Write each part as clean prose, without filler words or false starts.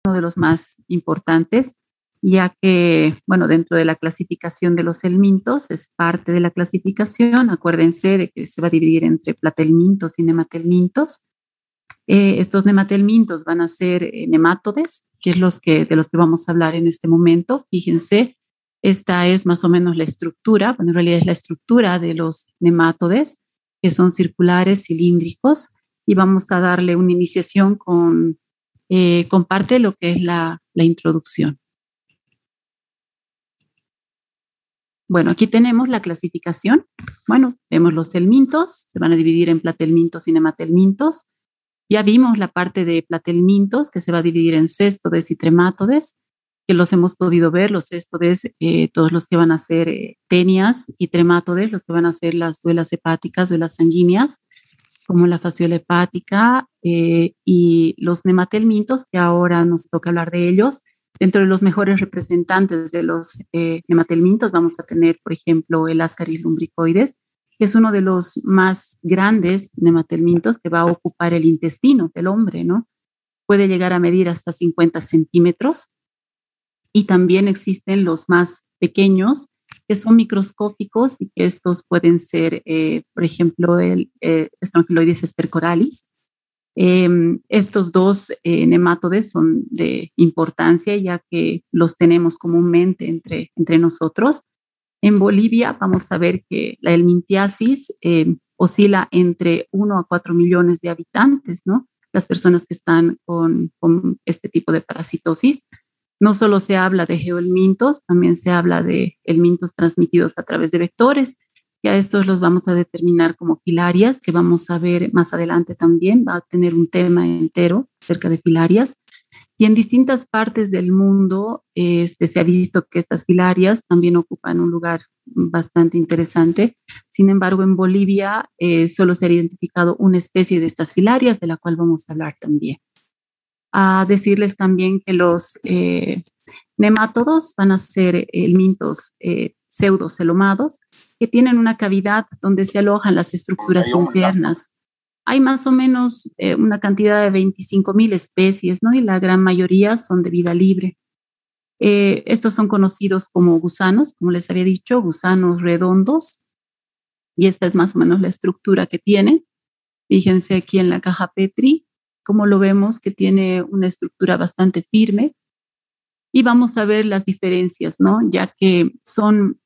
uno de los más importantes, ya que, bueno, dentro de la clasificación de los helmintos, es parte de la clasificación. Acuérdense de que se va a dividir entre platelmintos y nematelmintos. Estos nematelmintos van a ser nemátodes, que es de los que vamos a hablar en este momento. Fíjense, esta es más o menos la estructura, bueno, en realidad es la estructura de los nemátodes, que son circulares, cilíndricos, y vamos a darle una iniciación con parte de lo que es la introducción. Bueno, aquí tenemos la clasificación. Bueno, vemos los helmintos, se van a dividir en platelmintos y nematelmintos. Ya vimos la parte de platelmintos, que se va a dividir en céstodes y tremátodes, que los hemos podido ver, los céstodes, todos los que van a ser tenias, y tremátodes, los que van a ser las duelas hepáticas, duelas sanguíneas, como la fasciola hepática, y los nematelmintos, que ahora nos toca hablar de ellos. Dentro de los mejores representantes de los nematelmintos vamos a tener, por ejemplo, el Ascaris lumbricoides, que es uno de los más grandes nematelmintos que va a ocupar el intestino del hombre, ¿no? Puede llegar a medir hasta 50 centímetros. Y también existen los más pequeños, que son microscópicos, y que estos pueden ser, por ejemplo, el Strongyloides stercoralis. Estos dos nemátodes son de importancia, ya que los tenemos comúnmente entre nosotros. En Bolivia vamos a ver que la helmintiasis oscila entre 1 a 4 millones de habitantes, ¿no? Las personas que están con este tipo de parasitosis. No solo se habla de geohelmintos, también se habla de helmintos transmitidos a través de vectores, y a estos los vamos a determinar como filarias, que vamos a ver más adelante también. Va a tener un tema entero acerca de filarias. Y en distintas partes del mundo se ha visto que estas filarias también ocupan un lugar bastante interesante. Sin embargo, en Bolivia solo se ha identificado una especie de estas filarias, de la cual vamos a hablar también. A decirles también que los nemátodos van a ser helmintos pseudocelomados, que tienen una cavidad donde se alojan las estructuras internas. Hay más o menos una cantidad de 25.000 especies, ¿no? Y la gran mayoría son de vida libre. Estos son conocidos como gusanos, como les había dicho, gusanos redondos. Y esta es más o menos la estructura que tiene. Fíjense aquí en la caja Petri, como lo vemos, que tiene una estructura bastante firme. Y vamos a ver las diferencias, ¿no? Ya que son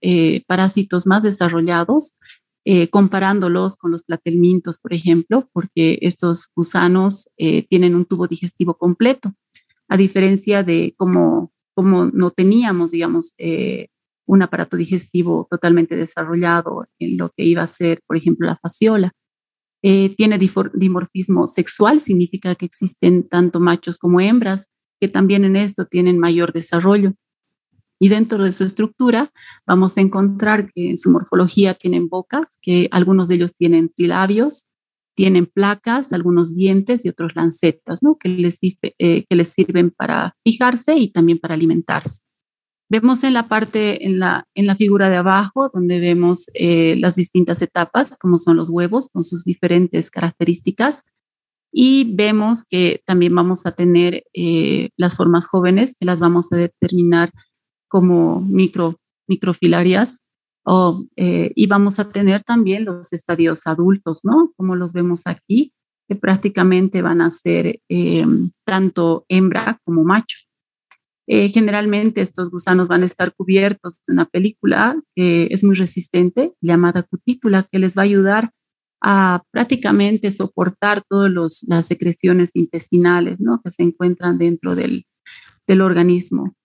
parásitos más desarrollados, comparándolos con los platelmintos, por ejemplo, porque estos gusanos tienen un tubo digestivo completo, a diferencia de como no teníamos, digamos, un aparato digestivo totalmente desarrollado en lo que iba a ser, por ejemplo, la fasciola. Tiene dimorfismo sexual, significa que existen tanto machos como hembras, que también en esto tienen mayor desarrollo. Y dentro de su estructura vamos a encontrar que en su morfología tienen bocas, que algunos de ellos tienen trilabios, tienen placas, algunos dientes y otros lancetas, ¿no? Que les sirven para fijarse y también para alimentarse. Vemos en la parte, en la figura de abajo, donde vemos las distintas etapas, como son los huevos, con sus diferentes características. Y vemos que también vamos a tener las formas jóvenes, que las vamos a determinar como microfilarias, y vamos a tener también los estadios adultos, ¿no? Como los vemos aquí, que prácticamente van a ser tanto hembra como macho. Generalmente estos gusanos van a estar cubiertos de una película que es muy resistente, llamada cutícula, que les va a ayudar a prácticamente soportar todas las secreciones intestinales, ¿no? Que se encuentran dentro del organismo.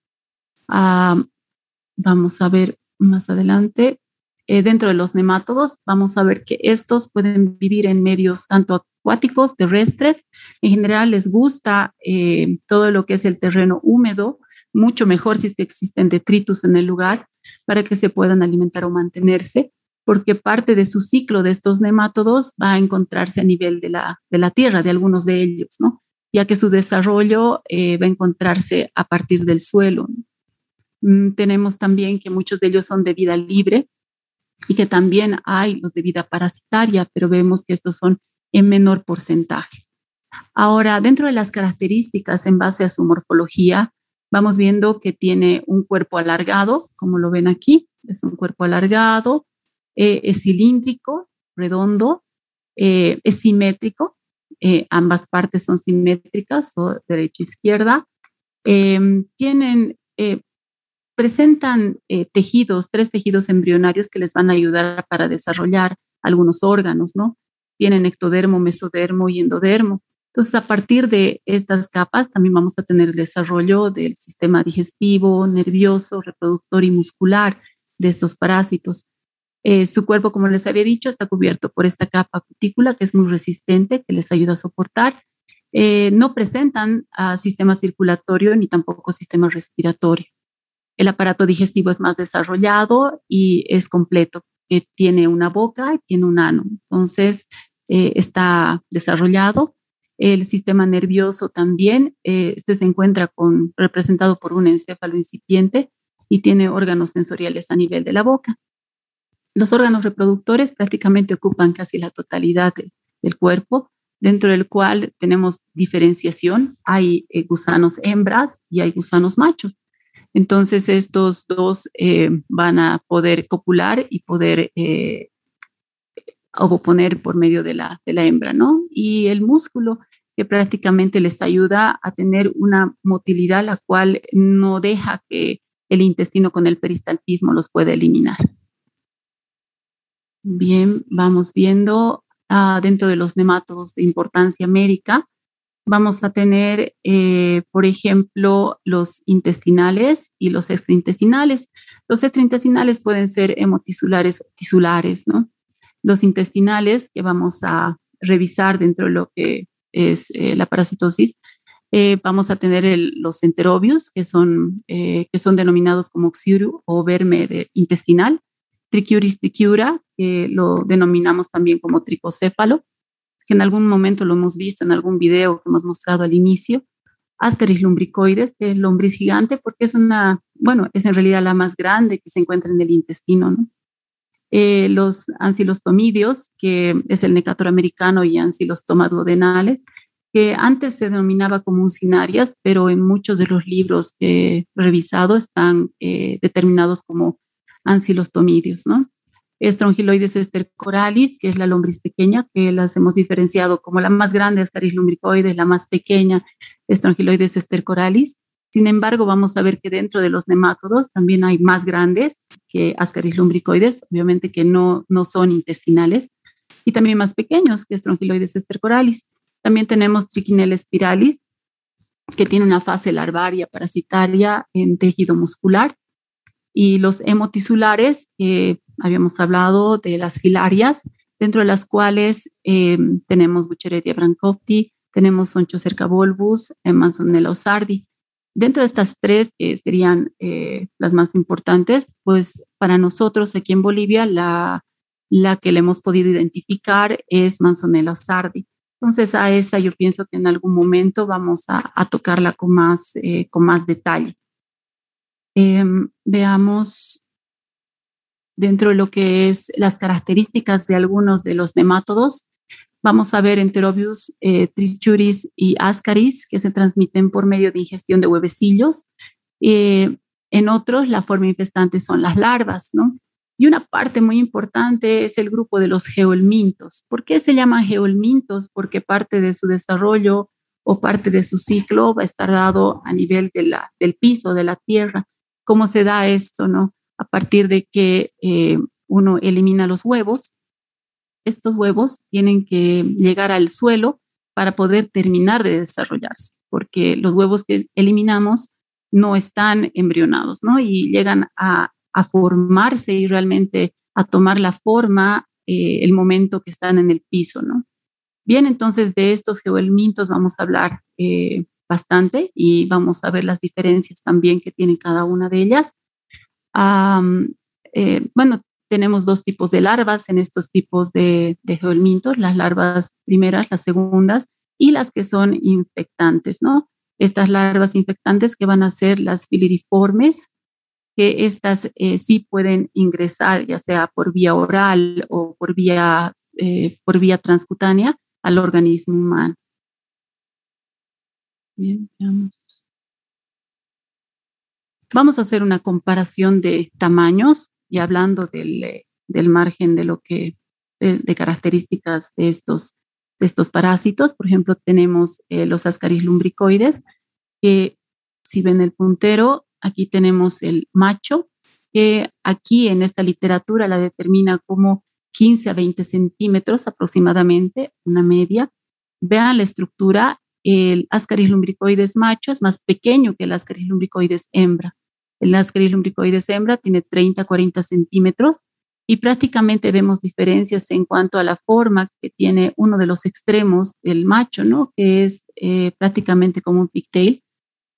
Vamos a ver más adelante. Dentro de los nemátodos, vamos a ver que estos pueden vivir en medios tanto acuáticos, terrestres. En general les gusta todo lo que es el terreno húmedo, mucho mejor si es que existen detritus en el lugar, para que se puedan alimentar o mantenerse, porque parte de su ciclo de estos nemátodos va a encontrarse a nivel de la tierra, de algunos de ellos, ¿no? Ya que su desarrollo va a encontrarse a partir del suelo. Tenemos también que muchos de ellos son de vida libre, y que también hay los de vida parasitaria, pero vemos que estos son en menor porcentaje. Ahora, dentro de las características en base a su morfología, vamos viendo que tiene un cuerpo alargado, como lo ven aquí, es un cuerpo alargado, es cilíndrico, redondo, es simétrico, ambas partes son simétricas, o derecha e izquierda, tienen, presentan tejidos, 3 tejidos embrionarios que les van a ayudar para desarrollar algunos órganos, ¿no? Tienen ectodermo, mesodermo y endodermo. Entonces, a partir de estas capas también vamos a tener el desarrollo del sistema digestivo, nervioso, reproductor y muscular de estos parásitos. Su cuerpo, como les había dicho, está cubierto por esta capa cutícula que es muy resistente, que les ayuda a soportar. No presentan sistema circulatorio ni tampoco sistema respiratorio. El aparato digestivo es más desarrollado y es completo. Tiene una boca y tiene un ano. Entonces, está desarrollado. El sistema nervioso también, este se encuentra representado por un encéfalo incipiente y tiene órganos sensoriales a nivel de la boca. Los órganos reproductores prácticamente ocupan casi la totalidad del cuerpo, dentro del cual tenemos diferenciación. Hay gusanos hembras y hay gusanos machos. Entonces, estos dos van a poder copular y poder ovoponer por medio de la hembra, ¿no? Y el músculo, que prácticamente les ayuda a tener una motilidad, la cual no deja que el intestino con el peristaltismo los pueda eliminar. Bien, vamos viendo dentro de los nemátodos de importancia médica. Vamos a tener, por ejemplo, los intestinales y los extraintestinales. Los extraintestinales pueden ser hemotisulares o tisulares, ¿no? Los intestinales, que vamos a revisar dentro de lo que es la parasitosis, vamos a tener los enterobios, que son denominados como xiuru o verme intestinal, Trichuris trichiura, que lo denominamos también como tricocéfalo, que en algún momento lo hemos visto en algún video que hemos mostrado al inicio. Ascaris lumbricoides, que es lombriz gigante, porque es en realidad la más grande que se encuentra en el intestino, ¿no? Los ancilostomidios, que es el necator americano, y ancilostomas duodenales, que antes se denominaba como uncinarias, pero en muchos de los libros que he revisado están determinados como ancilostomidios, ¿no? Strongyloides estercoralis, que es la lombriz pequeña, que las hemos diferenciado como la más grande, Ascaris lumbricoides, la más pequeña, Strongyloides estercoralis. Sin embargo, vamos a ver que dentro de los nemátodos también hay más grandes que Ascaris lumbricoides, obviamente que no son intestinales, y también más pequeños que Strongyloides estercoralis. También tenemos Trichinella spiralis, que tiene una fase larvaria parasitaria en tejido muscular, y los hemotisulares, que habíamos hablado de las filarias, dentro de las cuales tenemos Bucheretia brancophti, tenemos Onchocerca volvus, Manzanella osardi. Dentro de estas 3, que serían las más importantes, pues para nosotros aquí en Bolivia la que le hemos podido identificar es Manzanella osardi. Entonces a esa yo pienso que en algún momento vamos a tocarla con más detalle. Veamos dentro de lo que es las características de algunos de los nemátodos. Vamos a ver Enterobius, Trichuris y Ascaris, que se transmiten por medio de ingestión de huevecillos. En otros, la forma infestante son las larvas, ¿no? Y una parte muy importante es el grupo de los geohelmintos. ¿Por qué se llaman geohelmintos? Porque parte de su desarrollo o parte de su ciclo va a estar dado a nivel del piso, de la tierra. ¿Cómo se da esto, no? A partir de que uno elimina los huevos. Estos huevos tienen que llegar al suelo para poder terminar de desarrollarse, porque los huevos que eliminamos no están embrionados, ¿no? Y llegan a formarse y realmente a tomar la forma el momento que están en el piso, ¿no? Bien, entonces de estos geohelmintos vamos a hablar bastante y vamos a ver las diferencias también que tienen cada una de ellas. Tenemos 2 tipos de larvas en estos tipos de geohelmintos, las larvas primeras, las segundas, y las que son infectantes, ¿no? Estas larvas infectantes que van a ser las filiriformes, que estas sí pueden ingresar ya sea por vía oral o por vía transcutánea al organismo humano. Bien, veamos. Vamos a hacer una comparación de tamaños y hablando del margen de lo que, de características de estos parásitos. Por ejemplo, tenemos los Ascaris lumbricoides, que si ven el puntero, aquí tenemos el macho, que aquí en esta literatura la determina como 15 a 20 centímetros aproximadamente, una media. Vean la estructura, el Ascaris lumbricoides macho es más pequeño que el Ascaris lumbricoides hembra. El Ascaris lumbricoides hembra tiene 30 a 40 centímetros y prácticamente vemos diferencias en cuanto a la forma que tiene uno de los extremos del macho, ¿no? Que es prácticamente como un pigtail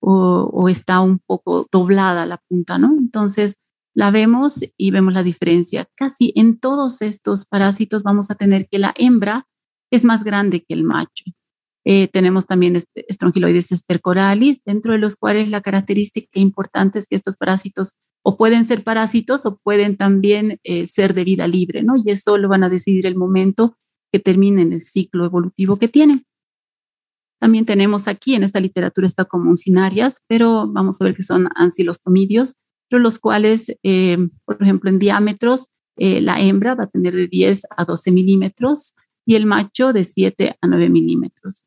o está un poco doblada la punta, ¿no? Entonces la vemos y vemos la diferencia. Casi en todos estos parásitos vamos a tener que la hembra es más grande que el macho. Tenemos también Strongyloides stercoralis, dentro de los cuales la característica importante es que estos parásitos o pueden ser parásitos o pueden también ser de vida libre, ¿no? Y eso lo van a decidir el momento que terminen el ciclo evolutivo que tienen. También tenemos aquí, en esta literatura está como uncinarias, pero vamos a ver que son ancilostomidios, entre los cuales, por ejemplo, en diámetros, la hembra va a tener de 10 a 12 milímetros y el macho de 7 a 9 milímetros.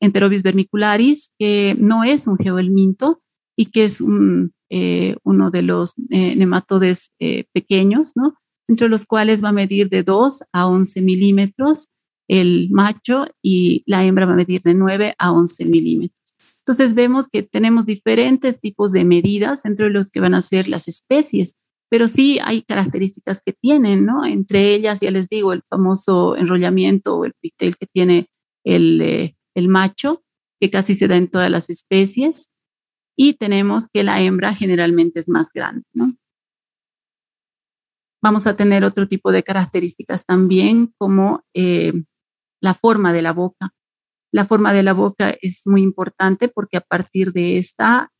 Enterobius vermicularis, que no es un geohelminto y que es uno de los nematodes pequeños, ¿no? Entre los cuales va a medir de 2 a 11 milímetros el macho y la hembra va a medir de 9 a 11 milímetros. Entonces vemos que tenemos diferentes tipos de medidas entre los que van a ser las especies, pero sí hay características que tienen, ¿no? Entre ellas, ya les digo, el famoso enrollamiento o el pigtail que tiene el macho, que casi se da en todas las especies, y tenemos que la hembra generalmente es más grande, ¿no? Vamos a tener otro tipo de características también, como la forma de la boca. La forma de la boca es muy importante porque a partir de esta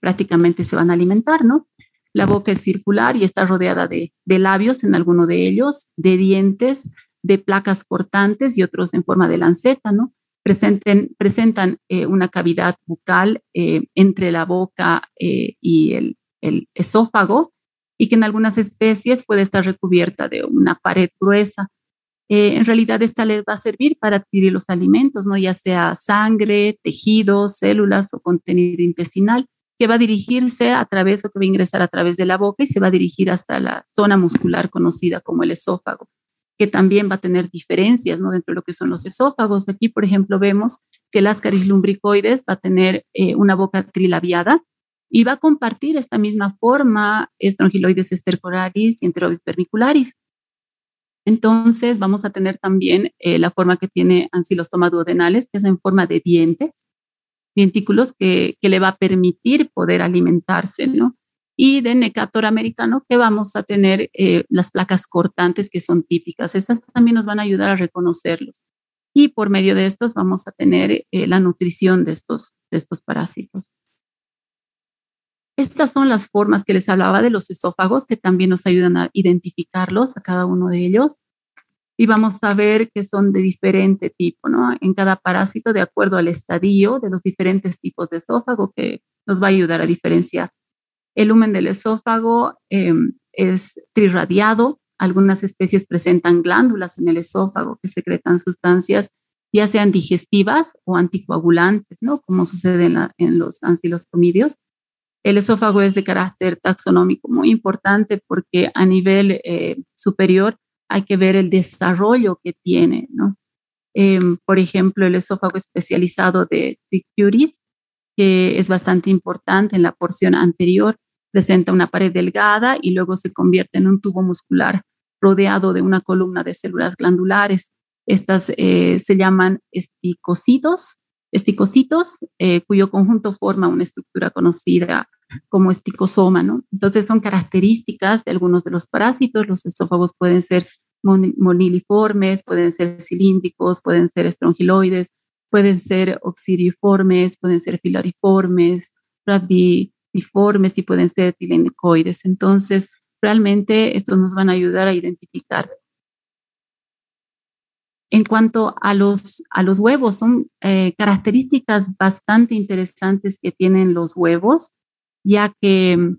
prácticamente se van a alimentar, ¿no? La boca es circular y está rodeada de labios en alguno de ellos, de dientes, de placas cortantes y otros en forma de lanceta, ¿no? Presentan una cavidad bucal entre la boca y el esófago y que en algunas especies puede estar recubierta de una pared gruesa. En realidad esta les va a servir para adquirir los alimentos, ¿no? Ya sea sangre, tejidos, células o contenido intestinal, que va a dirigirse a través o que va a ingresar a través de la boca y se va a dirigir hasta la zona muscular conocida como el esófago, que también va a tener diferencias, ¿no? Dentro de lo que son los esófagos. Aquí, por ejemplo, vemos que el Ascaris lumbricoides va a tener una boca trilabiada y va a compartir esta misma forma Strongyloides stercoralis y Enterobius vermicularis. Entonces vamos a tener también la forma que tiene ancilostoma duodenales, que es en forma de dientes, dentículos que le va a permitir poder alimentarse, ¿no? Y de Necator americano, que vamos a tener las placas cortantes que son típicas. Estas también nos van a ayudar a reconocerlos. Y por medio de estos vamos a tener la nutrición de estos parásitos. Estas son las formas que les hablaba de los esófagos, que también nos ayudan a identificarlos a cada uno de ellos. Y vamos a ver que son de diferente tipo, ¿no? En cada parásito, de acuerdo al estadio de los diferentes tipos de esófago, que nos va a ayudar a diferenciar. El lumen del esófago es trirradiado. Algunas especies presentan glándulas en el esófago que secretan sustancias, ya sean digestivas o anticoagulantes, ¿no? Como sucede en los ancilostomidios. El esófago es de carácter taxonómico muy importante porque a nivel superior hay que ver el desarrollo que tiene, ¿no? Por ejemplo, el esófago especializado de Trichuris, que es bastante importante en la porción anterior, presenta una pared delgada y luego se convierte en un tubo muscular rodeado de una columna de células glandulares. Estas se llaman esticocitos, cuyo conjunto forma una estructura conocida como esticosoma, ¿no? Entonces son características de algunos de los parásitos. Los esófagos pueden ser moniliformes, pueden ser cilíndricos, pueden ser estrongiloides, pueden ser oxiriformes, pueden ser filariformes, rhabdiformes y pueden ser tilendicoides. Entonces, realmente estos nos van a ayudar a identificar En cuanto a los huevos, son características bastante interesantes que tienen los huevos, ya que,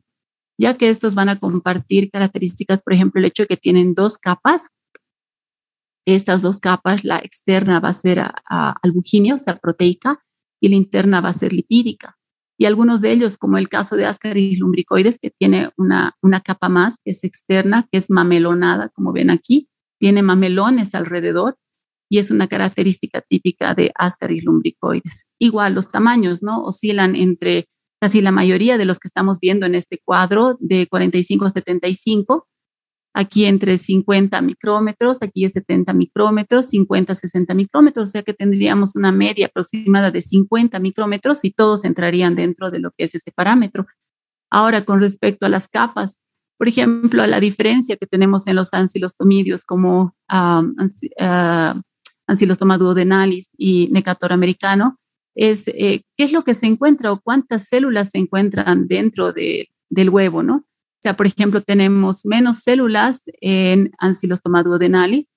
ya que estos van a compartir características, por ejemplo, el hecho de que tienen dos capas. Estas dos capas, la externa va a ser albuginea, o sea, proteica, y la interna va a ser lipídica. Y algunos de ellos, como el caso de Ascaris lumbricoides, que tiene una capa más, que es externa, que es mamelonada, como ven aquí, tiene mamelones alrededor, y es una característica típica de Ascaris lumbricoides. Igual los tamaños, ¿no? Oscilan entre casi la mayoría de los que estamos viendo en este cuadro, de 45 a 75, aquí entre 50 micrómetros, aquí es 70 micrómetros, 50 a 60 micrómetros, o sea que tendríamos una media aproximada de 50 micrómetros y todos entrarían dentro de lo que es ese parámetro. Ahora, con respecto a las capas, por ejemplo, la diferencia que tenemos en los ancilostomidios como Ancylostoma duodenalis y Necator americano es qué es lo que se encuentra o cuántas células se encuentran dentro del huevo, ¿no? O sea, por ejemplo, tenemos menos células en Ancylostoma duodenalis.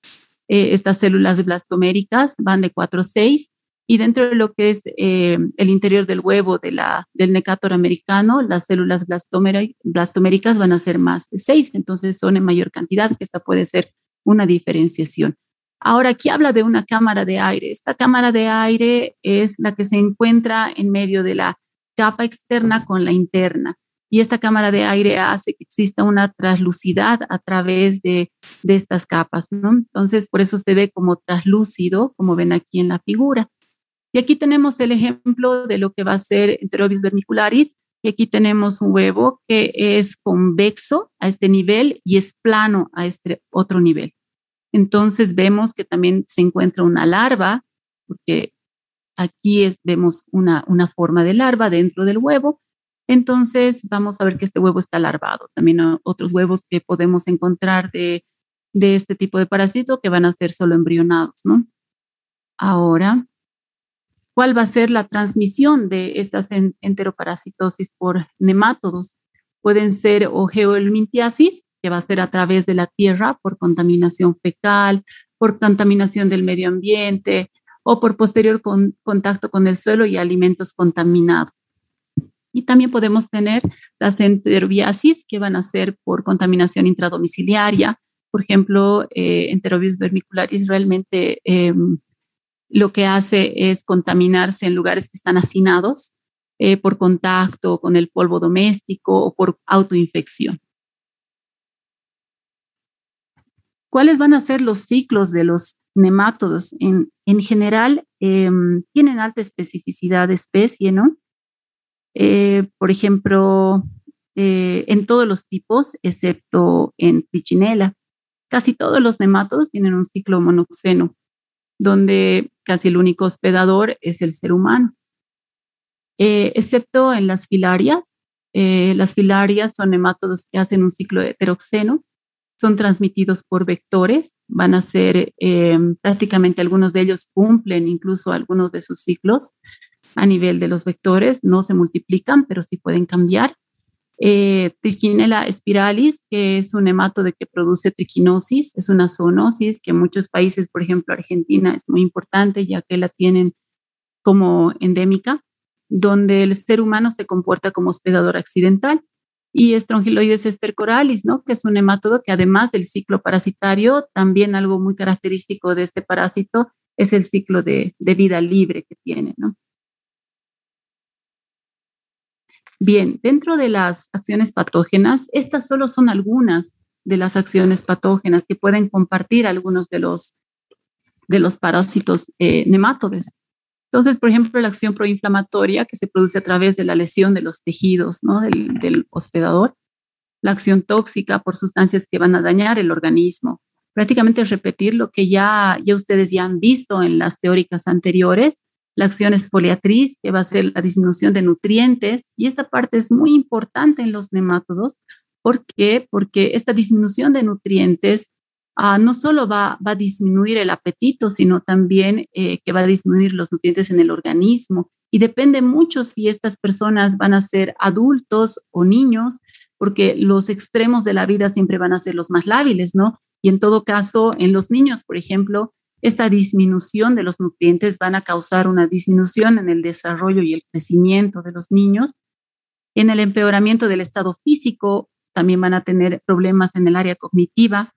Estas células blastoméricas van de 4 a 6 y dentro de lo que es el interior del huevo del Necator americano, las células blastoméricas van a ser más de 6, entonces son en mayor cantidad, que esta puede ser una diferenciación. Ahora, aquí habla de una cámara de aire. Esta cámara de aire es la que se encuentra en medio de la capa externa con la interna. Y esta cámara de aire hace que exista una translucidad a través de estas capas, ¿no? Entonces, por eso se ve como translúcido, como ven aquí en la figura. Y aquí tenemos el ejemplo de lo que va a ser Enterobius vermicularis. Y aquí tenemos un huevo que es convexo a este nivel y es plano a este otro nivel. Entonces vemos que también se encuentra una larva, porque aquí vemos una forma de larva dentro del huevo. Entonces vamos a ver que este huevo está larvado. También otros huevos que podemos encontrar de este tipo de parásito que van a ser solo embrionados, ¿no? Ahora, ¿cuál va a ser la transmisión de estas enteroparasitosis por nemátodos? Pueden ser o geohelminthiasis, que va a ser a través de la tierra por contaminación fecal, por contaminación del medio ambiente o por posterior contacto con el suelo y alimentos contaminados. Y también podemos tener las enterobiasis, que van a ser por contaminación intradomiciliaria. Por ejemplo, Enterobius vermicularis realmente lo que hace es contaminarse en lugares que están hacinados por contacto con el polvo doméstico o por autoinfección. ¿Cuáles van a ser los ciclos de los nemátodos? En general, tienen alta especificidad de especie, ¿no? Por ejemplo, en todos los tipos, excepto en Trichinella. Casi todos los nemátodos tienen un ciclo monoxeno, donde casi el único hospedador es el ser humano. Excepto en las filarias. Las filarias son nemátodos que hacen un ciclo heteroxeno, son transmitidos por vectores, van a ser prácticamente algunos de ellos cumplen incluso algunos de sus ciclos a nivel de los vectores, no se multiplican, pero sí pueden cambiar. Trichinella spiralis, que es un nemátodo que produce triquinosis, es una zoonosis que en muchos países, por ejemplo Argentina, es muy importante ya que la tienen como endémica, donde el ser humano se comporta como hospedador accidental. Y Strongyloides estercoralis, ¿no? Que es un nemátodo que además del ciclo parasitario, también algo muy característico de este parásito es el ciclo de vida libre que tiene, ¿no? Bien, dentro de las acciones patógenas, estas solo son algunas de las acciones patógenas que pueden compartir algunos de los parásitos nemátodes. Entonces, por ejemplo, la acción proinflamatoria que se produce a través de la lesión de los tejidos, ¿no? del hospedador, la acción tóxica por sustancias que van a dañar el organismo. Prácticamente repetir lo que ya ustedes ya han visto en las teóricas anteriores. La acción exfoliatriz, que va a ser la disminución de nutrientes, y esta parte es muy importante en los nemátodos. ¿Por qué? Porque esta disminución de nutrientes no solo va a disminuir el apetito, sino también que va a disminuir los nutrientes en el organismo. Y depende mucho si estas personas van a ser adultos o niños, porque los extremos de la vida siempre van a ser los más lábiles, ¿no? Y en todo caso, en los niños, por ejemplo, esta disminución de los nutrientes van a causar una disminución en el desarrollo y el crecimiento de los niños. En el empeoramiento del estado físico, también van a tener problemas en el área cognitiva,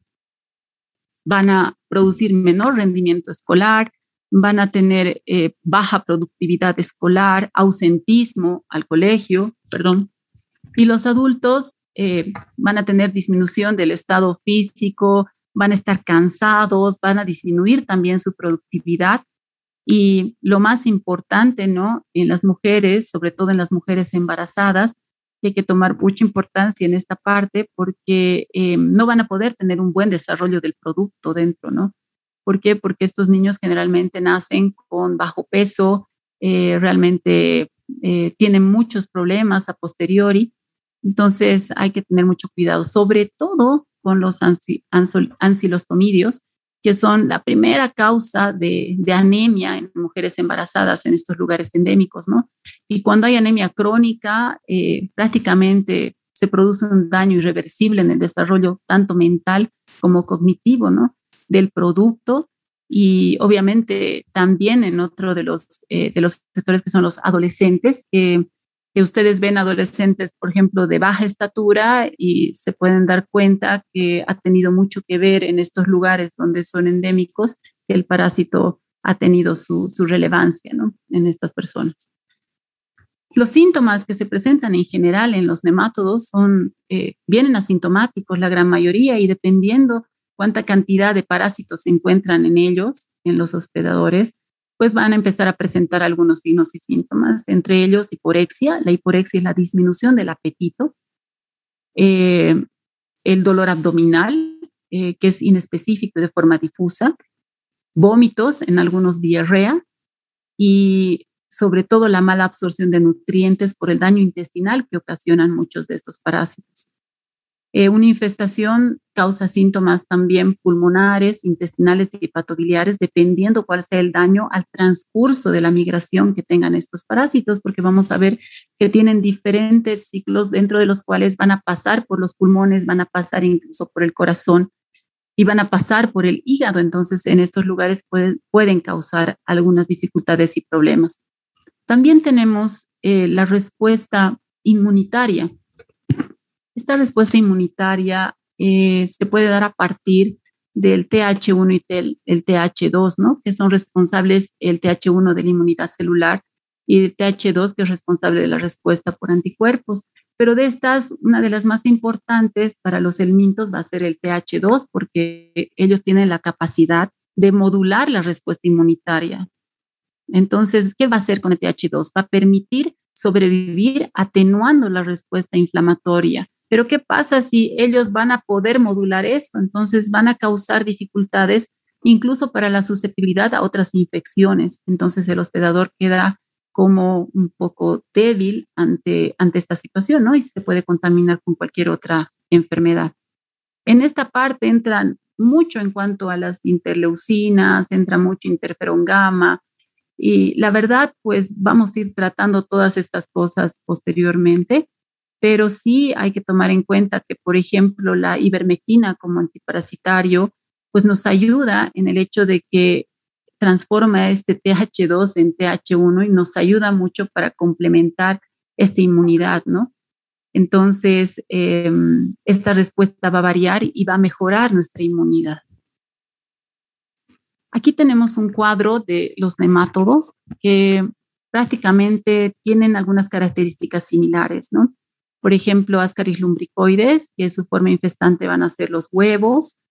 van a producir menor rendimiento escolar, van a tener baja productividad escolar, ausentismo al colegio, perdón. Y los adultos van a tener disminución del estado físico, van a estar cansados, van a disminuir también su productividad. Y lo más importante, ¿no? En las mujeres, sobre todo en las mujeres embarazadas, hay que tomar mucha importancia en esta parte porque no van a poder tener un buen desarrollo del producto dentro, ¿no? ¿Por qué? Porque estos niños generalmente nacen con bajo peso, realmente tienen muchos problemas a posteriori. Entonces hay que tener mucho cuidado, sobre todo con los ancilostomidios, que son la primera causa de anemia en mujeres embarazadas en estos lugares endémicos, ¿no? Y cuando hay anemia crónica, prácticamente se produce un daño irreversible en el desarrollo tanto mental como cognitivo, ¿no? Del producto y obviamente también en otro de los sectores que son los adolescentes, que ustedes ven adolescentes, por ejemplo, de baja estatura y se pueden dar cuenta que ha tenido mucho que ver en estos lugares donde son endémicos, que el parásito ha tenido su relevancia, ¿no? En estas personas. Los síntomas que se presentan en general en los nemátodos vienen asintomáticos la gran mayoría y dependiendo cuánta cantidad de parásitos se encuentran en ellos, en los hospedadores, pues van a empezar a presentar algunos signos y síntomas, entre ellos hiporexia. La hiporexia es la disminución del apetito, el dolor abdominal, que es inespecífico y de forma difusa, vómitos, en algunos diarrea y sobre todo la mala absorción de nutrientes por el daño intestinal que ocasionan muchos de estos parásitos. Una infestación causa síntomas también pulmonares, intestinales y hepatobiliares, dependiendo cuál sea el daño al transcurso de la migración que tengan estos parásitos, porque vamos a ver que tienen diferentes ciclos dentro de los cuales van a pasar por los pulmones, van a pasar incluso por el corazón y van a pasar por el hígado. Entonces, en estos lugares pueden causar algunas dificultades y problemas. También tenemos la respuesta inmunitaria. Esta respuesta inmunitaria se puede dar a partir del TH1 y el TH2, ¿no? Que son responsables, el TH1 de la inmunidad celular y el TH2 que es responsable de la respuesta por anticuerpos. Pero de estas, una de las más importantes para los helmintos va a ser el TH2 porque ellos tienen la capacidad de modular la respuesta inmunitaria. Entonces, ¿qué va a hacer con el TH2? Va a permitir sobrevivir atenuando la respuesta inflamatoria. Pero ¿qué pasa si ellos van a poder modular esto? Entonces van a causar dificultades incluso para la susceptibilidad a otras infecciones. Entonces el hospedador queda como un poco débil ante esta situación, ¿no? Y se puede contaminar con cualquier otra enfermedad. En esta parte entran mucho en cuanto a las interleucinas, entra mucho interferón gamma, y la verdad, pues vamos a ir tratando todas estas cosas posteriormente, pero sí hay que tomar en cuenta que, por ejemplo, la ivermectina como antiparasitario, pues nos ayuda en el hecho de que transforma este TH2 en TH1 y nos ayuda mucho para complementar esta inmunidad, ¿no? Entonces, esta respuesta va a variar y va a mejorar nuestra inmunidad. Aquí tenemos un cuadro de los nemátodos que prácticamente tienen algunas características similares, ¿no? Por ejemplo, Ascaris lumbricoides, que su forma infestante van a ser los huevos,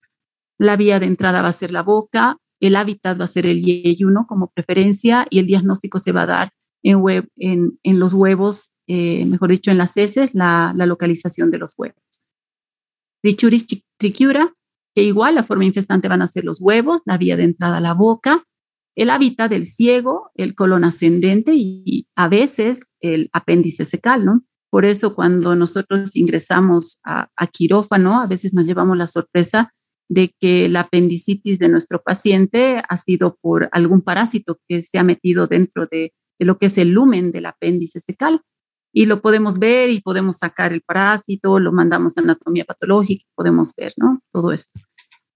la vía de entrada va a ser la boca, el hábitat va a ser el yeyuno como preferencia y el diagnóstico se va a dar en los huevos, mejor dicho, en las heces, la localización de los huevos. Trichuris trichiura, que igual la forma infestante van a ser los huevos, la vía de entrada a la boca, el hábitat del ciego, el colon ascendente y a veces el apéndice secal, ¿no? Por eso cuando nosotros ingresamos a quirófano, a veces nos llevamos la sorpresa de que la apendicitis de nuestro paciente ha sido por algún parásito que se ha metido dentro de lo que es el lumen del apéndice secal. Y lo podemos ver y podemos sacar el parásito, lo mandamos a anatomía patológica, podemos ver, ¿no? Todo esto.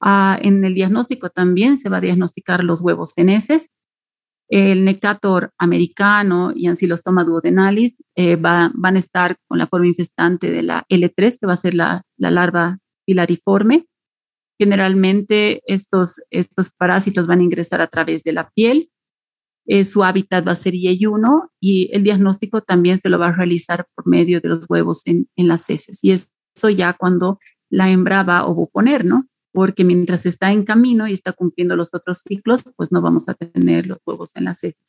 En el diagnóstico también se va a diagnosticar los huevos seneces, el Necator americano y Ancylostoma duodenalis van a estar con la forma infestante de la L3, que va a ser la larva filariforme. Generalmente estos parásitos van a ingresar a través de la piel. Su hábitat va a ser IE1 y el diagnóstico también se lo va a realizar por medio de los huevos en las heces. Y eso ya cuando la hembra va a ovoponer, ¿no? Porque mientras está en camino y está cumpliendo los otros ciclos, pues no vamos a tener los huevos en las heces.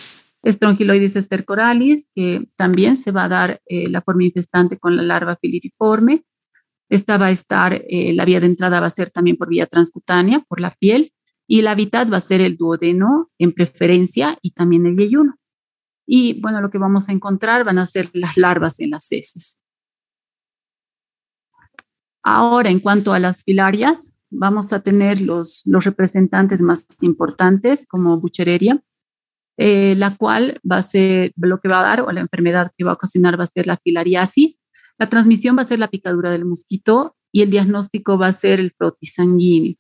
Strongyloides stercoralis, que también se va a dar la forma infestante con la larva filariforme. Esta va a estar, la vía de entrada va a ser también por vía transcutánea, por la piel, y el hábitat va a ser el duodeno en preferencia y también el yeyuno. Y bueno, lo que vamos a encontrar van a ser las larvas en las heces. Ahora, en cuanto a las filarias, vamos a tener los representantes más importantes como Buchereria, la cual va a ser lo que va a dar o la enfermedad que va a ocasionar va a ser la filariasis. La transmisión va a ser la picadura del mosquito y el diagnóstico va a ser el frotis sanguíneo.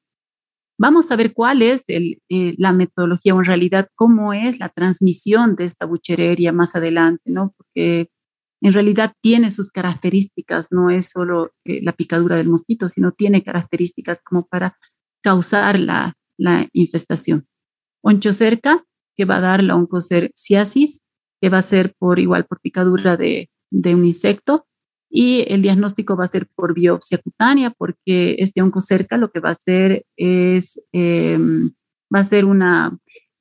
Vamos a ver cuál es la metodología o en realidad cómo es la transmisión de esta Buchereria más adelante, ¿no? Porque en realidad tiene sus características, no es solo la picadura del mosquito, sino tiene características como para causar la infestación. Onchocerca, que va a dar la oncocerciasis, que va a ser igual por picadura de un insecto, y el diagnóstico va a ser por biopsia cutánea, porque este oncocerca lo que va a hacer es, va a ser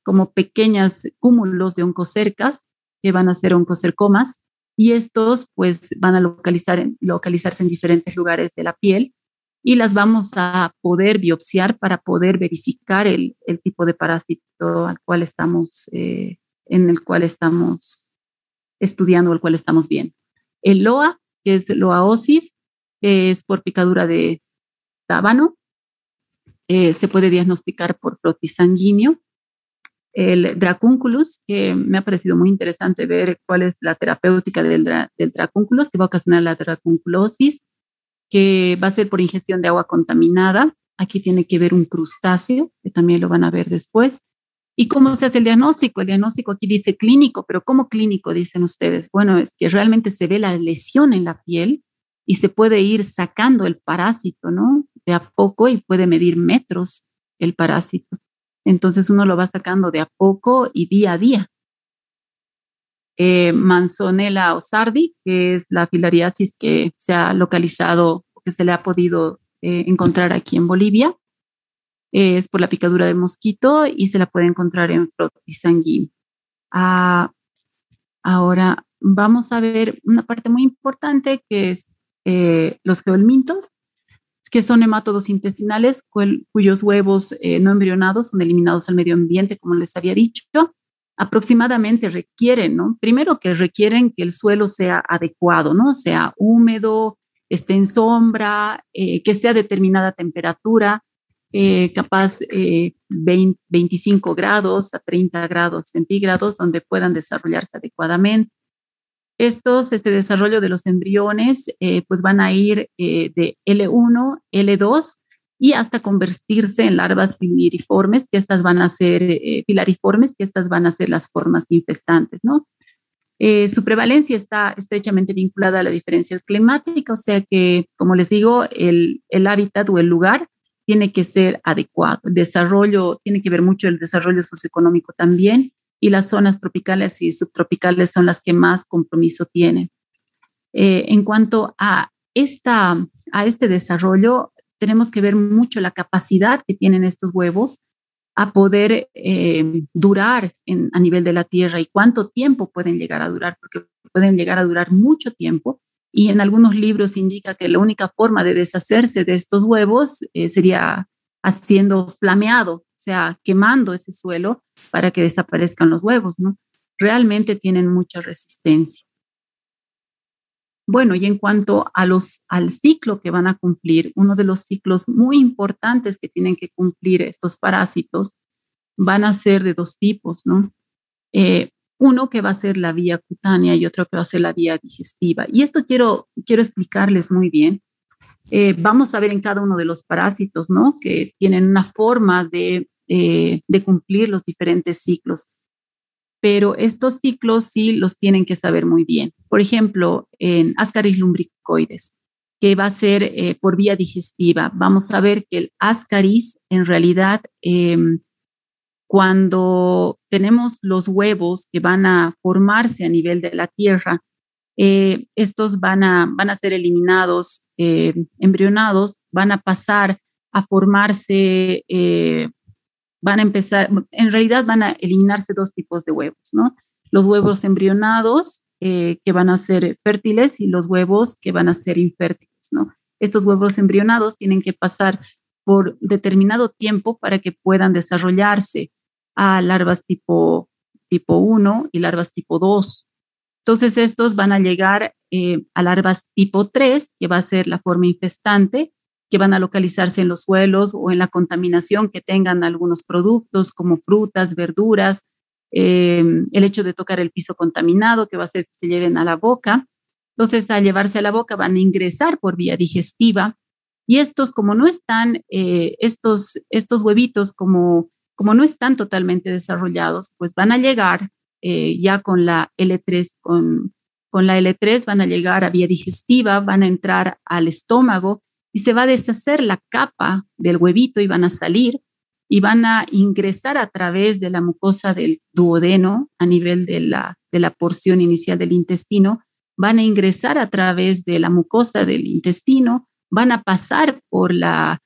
como pequeños cúmulos de oncocercas que van a ser oncocercomas, y estos pues van a localizarse en diferentes lugares de la piel y las vamos a poder biopsiar para poder verificar el tipo de parásito en el cual estamos estudiando o el cual estamos viendo. El LOA, que es Loaosis, que es por picadura de tábano, se puede diagnosticar por frotis sanguíneo. El Dracunculus, que me ha parecido muy interesante ver cuál es la terapéutica del Dracunculus, que va a ocasionar la dracunculosis, que va a ser por ingestión de agua contaminada. Aquí tiene que ver un crustáceo, que también lo van a ver después. ¿Y cómo se hace el diagnóstico? El diagnóstico aquí dice clínico, pero ¿cómo clínico dicen ustedes? Bueno, es que realmente se ve la lesión en la piel y se puede ir sacando el parásito, ¿no? De a poco y puede medir metros el parásito. Entonces uno lo va sacando de a poco y día a día. Manzonella osardi, que es la filariasis que se ha localizado, que se le ha podido encontrar aquí en Bolivia, es por la picadura del mosquito y se la puede encontrar en frotis sanguíneo. Ahora vamos a ver una parte muy importante que es los geolmintos, que son hematodos intestinales cuyos huevos no embrionados son eliminados al medio ambiente, como les había dicho. Aproximadamente requieren, ¿no? Primero que requieren que el suelo sea adecuado, ¿no? Sea húmedo, esté en sombra, que esté a determinada temperatura, capaz 25 grados a 30 grados centígrados, donde puedan desarrollarse adecuadamente. Este desarrollo de los embriones, pues van a ir de L1, L2 y hasta convertirse en larvas filariformes, que estas van a ser las formas infestantes, ¿no? Su prevalencia está estrechamente vinculada a la diferencia climática, o sea que, como les digo, el hábitat o el lugar tiene que ser adecuado. El desarrollo, tiene que ver mucho el desarrollo socioeconómico también, y las zonas tropicales y subtropicales son las que más compromiso tienen. En cuanto a este desarrollo, tenemos que ver mucho la capacidad que tienen estos huevos a poder durar a nivel de la Tierra y cuánto tiempo pueden llegar a durar, porque pueden llegar a durar mucho tiempo. Y en algunos libros indica que la única forma de deshacerse de estos huevos sería haciendo flameado, o sea, quemando ese suelo para que desaparezcan los huevos, ¿no? Realmente tienen mucha resistencia. Bueno, y en cuanto al ciclo que van a cumplir, uno de los ciclos muy importantes que tienen que cumplir estos parásitos van a ser de dos tipos, ¿no? Uno que va a ser la vía cutánea y otro que va a ser la vía digestiva. Y esto quiero explicarles muy bien, Vamos a ver en cada uno de los parásitos, ¿no? Que tienen una forma de cumplir los diferentes ciclos. Pero estos ciclos sí los tienen que saber muy bien. Por ejemplo, en Ascaris lumbricoides, que va a ser por vía digestiva. Vamos a ver que el Ascaris, en realidad, cuando tenemos los huevos que van a formarse a nivel de la tierra, estos van a ser eliminados, embrionados, van a pasar a formarse, van a empezar, en realidad van a eliminarse dos tipos de huevos, ¿no? Los huevos embrionados, que van a ser fértiles, y los huevos que van a ser infértiles, ¿no? Estos huevos embrionados tienen que pasar por determinado tiempo para que puedan desarrollarse a larvas tipo 1 y larvas tipo 2. Entonces, estos van a llegar a larvas tipo 3, que va a ser la forma infestante, que van a localizarse en los suelos o en la contaminación que tengan algunos productos como frutas, verduras, el hecho de tocar el piso contaminado, que va a hacer que se lleven a la boca. Entonces, al llevarse a la boca, van a ingresar por vía digestiva. Y estos, como no están, estos huevitos, como no están totalmente desarrollados, pues van a llegar ya con la L3, con la L3 van a llegar a vía digestiva, van a entrar al estómago y se va a deshacer la capa del huevito y van a salir y van a ingresar a través de la mucosa del duodeno a nivel de la porción inicial del intestino, van a ingresar a través de la mucosa del intestino, van a pasar por la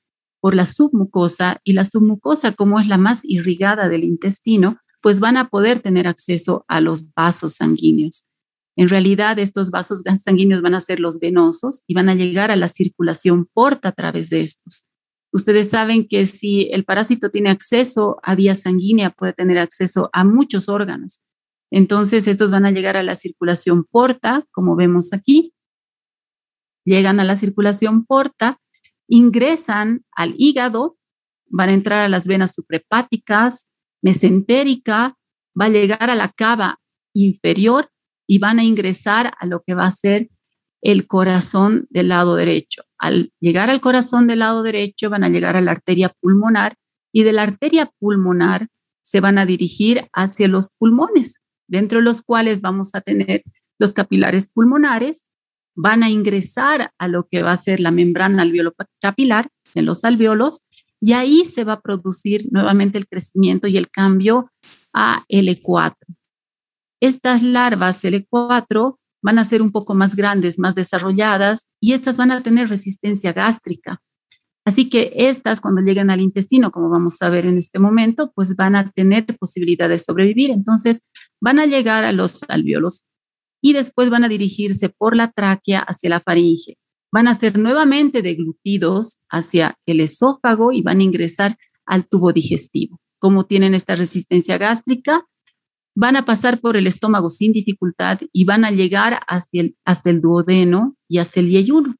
submucosa, y la submucosa, como es la más irrigada del intestino, pues van a poder tener acceso a los vasos sanguíneos. En realidad, estos vasos sanguíneos van a ser los venosos y van a llegar a la circulación porta a través de estos. Ustedes saben que si el parásito tiene acceso a vía sanguínea, puede tener acceso a muchos órganos. Entonces, estos van a llegar a la circulación porta, como vemos aquí. Llegan a la circulación porta, ingresan al hígado, van a entrar a las venas suprahepáticas, mesentérica, va a llegar a la cava inferior y van a ingresar a lo que va a ser el corazón del lado derecho. Al llegar al corazón del lado derecho, van a llegar a la arteria pulmonar, y de la arteria pulmonar se van a dirigir hacia los pulmones, dentro de los cuales vamos a tener los capilares pulmonares. Van a ingresar a lo que va a ser la membrana alveolo-capilar en los alveolos, y ahí se va a producir nuevamente el crecimiento y el cambio a L4. Estas larvas L4 van a ser un poco más grandes, más desarrolladas, y estas van a tener resistencia gástrica. Así que estas, cuando lleguen al intestino, como vamos a ver en este momento, pues van a tener posibilidad de sobrevivir. Entonces, van a llegar a los alveolos y después van a dirigirse por la tráquea hacia la faringe. Van a ser nuevamente deglutidos hacia el esófago y van a ingresar al tubo digestivo. Como tienen esta resistencia gástrica, van a pasar por el estómago sin dificultad y van a llegar hasta el duodeno y hasta el yeyuno.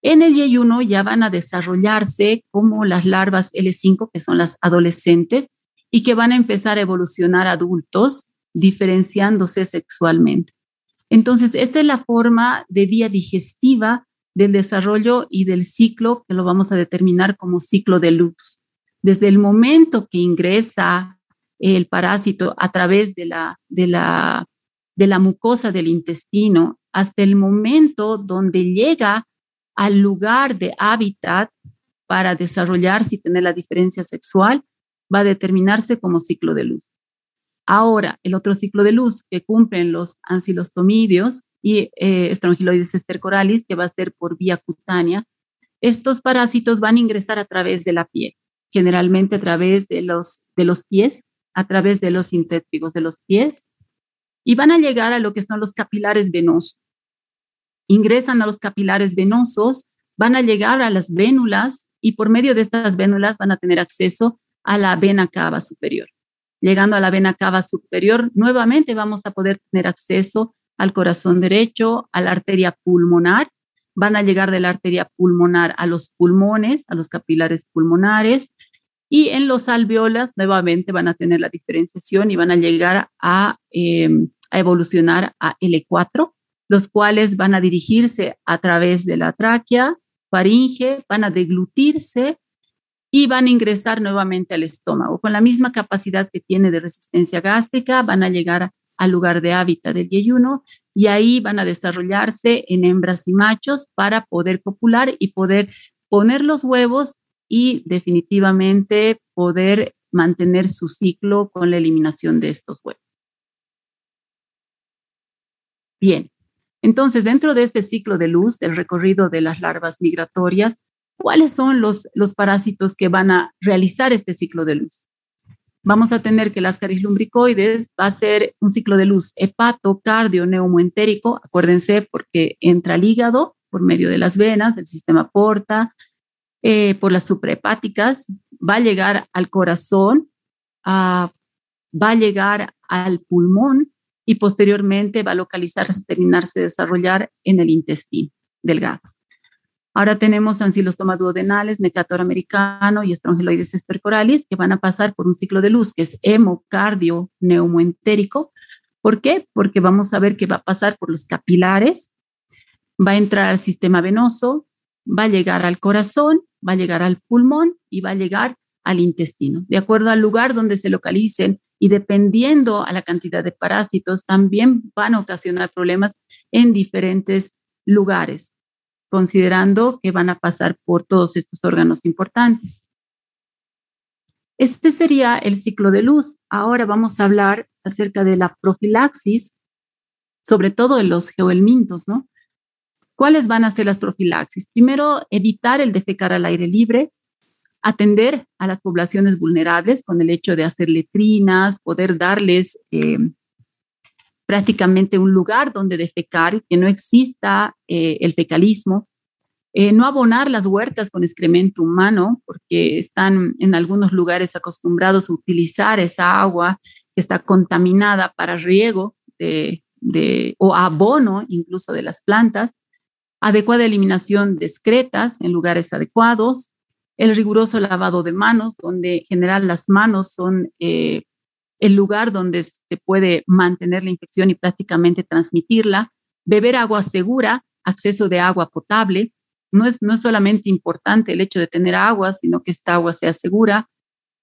En el yeyuno ya van a desarrollarse como las larvas L5, que son las adolescentes, y que van a empezar a evolucionar adultos, diferenciándose sexualmente. Entonces, esta es la forma de vía digestiva del desarrollo y del ciclo, que lo vamos a determinar como ciclo de Lux. Desde el momento que ingresa el parásito a través de la mucosa del intestino, hasta el momento donde llega al lugar de hábitat para desarrollarse y tener la diferencia sexual, va a determinarse como ciclo de luz. Ahora, el otro ciclo de luz que cumplen los ancilostomidios y Strongyloides estercoralis, que va a ser por vía cutánea, estos parásitos van a ingresar a través de la piel, generalmente a través de los pies, a través de los sintétricos de los pies, y van a llegar a lo que son los capilares venosos. Ingresan a los capilares venosos, van a llegar a las vénulas, y por medio de estas vénulas van a tener acceso a la vena cava superior. Llegando a la vena cava superior, nuevamente vamos a poder tener acceso al corazón derecho, a la arteria pulmonar. Van a llegar de la arteria pulmonar a los pulmones, a los capilares pulmonares, y en los alveolas nuevamente van a tener la diferenciación y van a llegar a evolucionar a L4, los cuales van a dirigirse a través de la tráquea faringe, van a deglutirse y van a ingresar nuevamente al estómago. Con la misma capacidad que tiene de resistencia gástrica, van a llegar al lugar de hábitat del yeyuno y ahí van a desarrollarse en hembras y machos para poder copular y poder poner los huevos y definitivamente poder mantener su ciclo con la eliminación de estos huevos. Bien, entonces dentro de este ciclo de luz, del recorrido de las larvas migratorias, ¿cuáles son los parásitos que van a realizar este ciclo de luz? Vamos a tener que el Ascaris lumbricoides va a ser un ciclo de luz hepato, cardio, neumoentérico, acuérdense porque entra al hígado por medio de las venas, del sistema porta, por las suprahepáticas, va a llegar al corazón, va a llegar al pulmón y posteriormente va a localizarse, terminarse de desarrollar en el intestino delgado. Ahora tenemos ancilostoma duodenales, necator americano y estrongeloides espercoralis que van a pasar por un ciclo de luz que es hemocardio neumoentérico. ¿Por qué? Porque vamos a ver que va a pasar por los capilares, va a entrar al sistema venoso, va a llegar al corazón, va a llegar al pulmón y va a llegar al intestino. De acuerdo al lugar donde se localicen y dependiendo a la cantidad de parásitos, también van a ocasionar problemas en diferentes lugares, considerando que van a pasar por todos estos órganos importantes. Este sería el ciclo de luz. Ahora vamos a hablar acerca de la profilaxis, sobre todo en los geohelmintos, ¿no? ¿Cuáles van a ser las profilaxis? Primero, evitar el defecar al aire libre, atender a las poblaciones vulnerables con el hecho de hacer letrinas, poder darles prácticamente un lugar donde defecar, que no exista el fecalismo, no abonar las huertas con excremento humano, porque están en algunos lugares acostumbrados a utilizar esa agua que está contaminada para riego o abono incluso de las plantas, adecuada eliminación de excretas en lugares adecuados, el riguroso lavado de manos, donde en general las manos son el lugar donde se puede mantener la infección y prácticamente transmitirla, beber agua segura, acceso de agua potable. No es solamente importante el hecho de tener agua, sino que esta agua sea segura,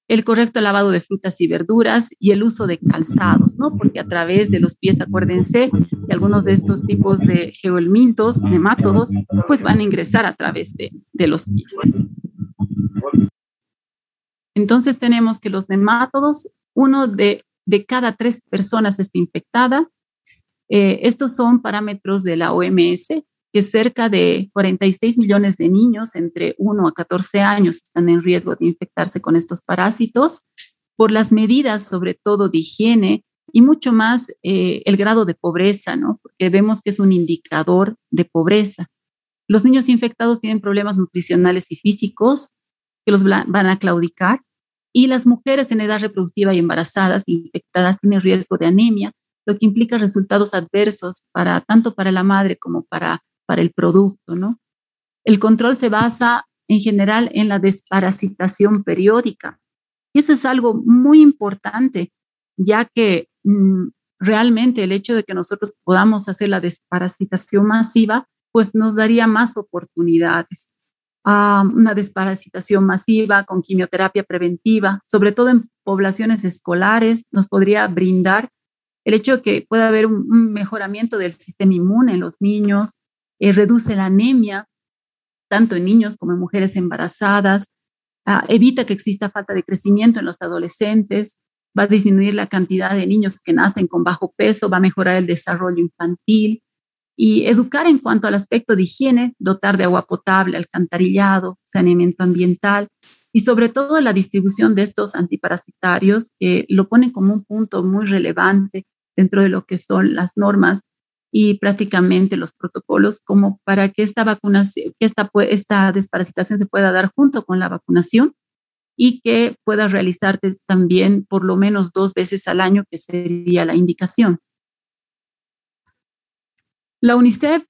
el correcto lavado de frutas y verduras y el uso de calzados, ¿no? Porque a través de los pies, acuérdense, que algunos de estos tipos de geohelmintos, nemátodos, pues van a ingresar a través de los pies. Entonces tenemos que los nemátodos, uno de cada 3 personas está infectada. Estos son parámetros de la OMS, que cerca de 46 millones de niños entre 1 a 14 años están en riesgo de infectarse con estos parásitos por las medidas, sobre todo de higiene y mucho más el grado de pobreza, ¿no? Porque vemos que es un indicador de pobreza. Los niños infectados tienen problemas nutricionales y físicos que los van a claudicar y las mujeres en edad reproductiva y embarazadas infectadas tienen riesgo de anemia, lo que implica resultados adversos tanto para la madre como para el producto, ¿no? El control se basa en general en la desparasitación periódica. Y eso es algo muy importante, ya que realmente el hecho de que nosotros podamos hacer la desparasitación masiva, pues nos daría más oportunidades. Una desparasitación masiva con quimioterapia preventiva, sobre todo en poblaciones escolares, nos podría brindar el hecho de que pueda haber un mejoramiento del sistema inmune en los niños, reduce la anemia, tanto en niños como en mujeres embarazadas, evita que exista falta de crecimiento en los adolescentes, va a disminuir la cantidad de niños que nacen con bajo peso, va a mejorar el desarrollo infantil y educar en cuanto al aspecto de higiene, dotar de agua potable, alcantarillado, saneamiento ambiental y sobre todo la distribución de estos antiparasitarios que lo ponen como un punto muy relevante dentro de lo que son las normas y prácticamente los protocolos como para que esta vacunación, que esta desparasitación se pueda dar junto con la vacunación y que pueda realizarte también por lo menos 2 veces al año, que sería la indicación. La UNICEF,